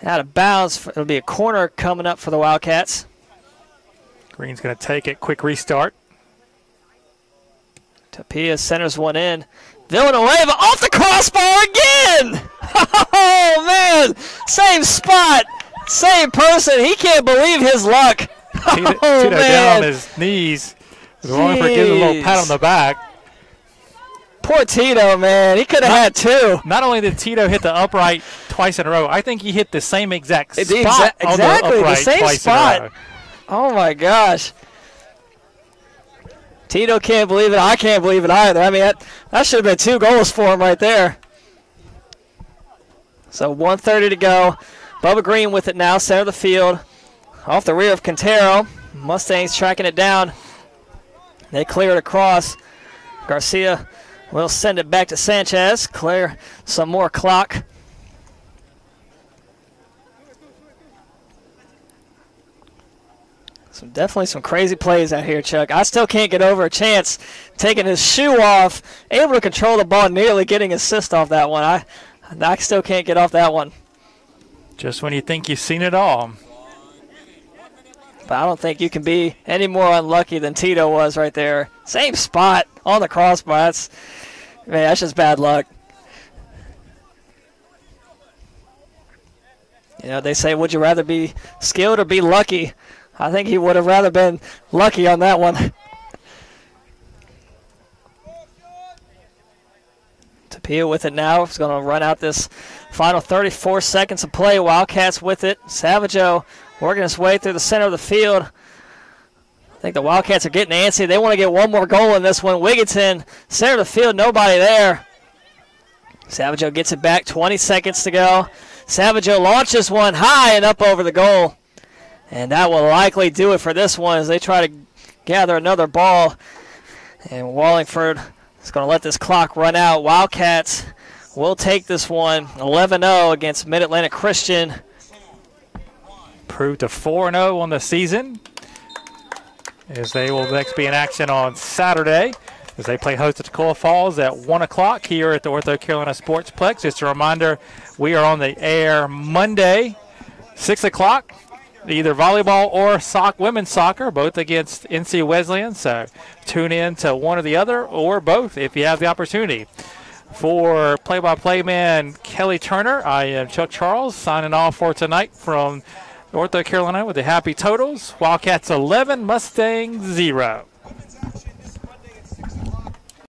out of bounds. It'll be a corner coming up for the Wildcats. Green's going to take it. Quick restart. Tapia centers one in. Villanueva off the crossbar again! Oh, man! Same spot. Same person. He can't believe his luck. Tito down on his knees. Wallingford gives a little pat on the back. Poor Tito, man. He could have had 2. Not only did Tito hit the upright twice in a row, I think he hit the same exact spot exactly, on the upright same twice spot. in a row. Oh, my gosh. Tito can't believe it. I can't believe it either. I mean, that should have been 2 goals for him right there. So 1:30 to go. Bubba Green with it now, center of the field. Off the rear of Quintero. Mustangs tracking it down. They clear it across. Garcia will send it back to Sanchez. Clear some more clock. Definitely some crazy plays out here, Chuck. I still can't get over a chance taking his shoe off, able to control the ball, nearly getting assist off that one. I still can't get off that one. Just when you think you've seen it all. But I don't think you can be any more unlucky than Tito was right there. Same spot on the crossbar. That's just bad luck. You know, they say, would you rather be skilled or be lucky? I think he would have rather been lucky on that one. Tapia with it now. He's going to run out this final 34 seconds of play. Wildcats with it. Savageau working his way through the center of the field. I think the Wildcats are getting antsy. They want to get one more goal in this one. Wigginton, center of the field, nobody there. Savageau gets it back, 20 seconds to go. Savageau launches one high and up over the goal. And that will likely do it for this one as they try to gather another ball. And Wallingford is going to let this clock run out. Wildcats will take this one 11-0 against Mid-Atlantic Christian. Improved to 4-0 on the season, as they will next be in action on Saturday as they play host to Toccoa Falls at 1 o'clock here at the Ortho Carolina Sportsplex. Just a reminder, we are on the air Monday, 6 o'clock, either volleyball or women's soccer, both against NC Wesleyan. So tune in to one or the other or both if you have the opportunity. For play-by-play man Kelly Turner, I am Chuck Charles signing off for tonight from Ortho Carolina with the happy totals. Wildcats 11, Mustangs 0.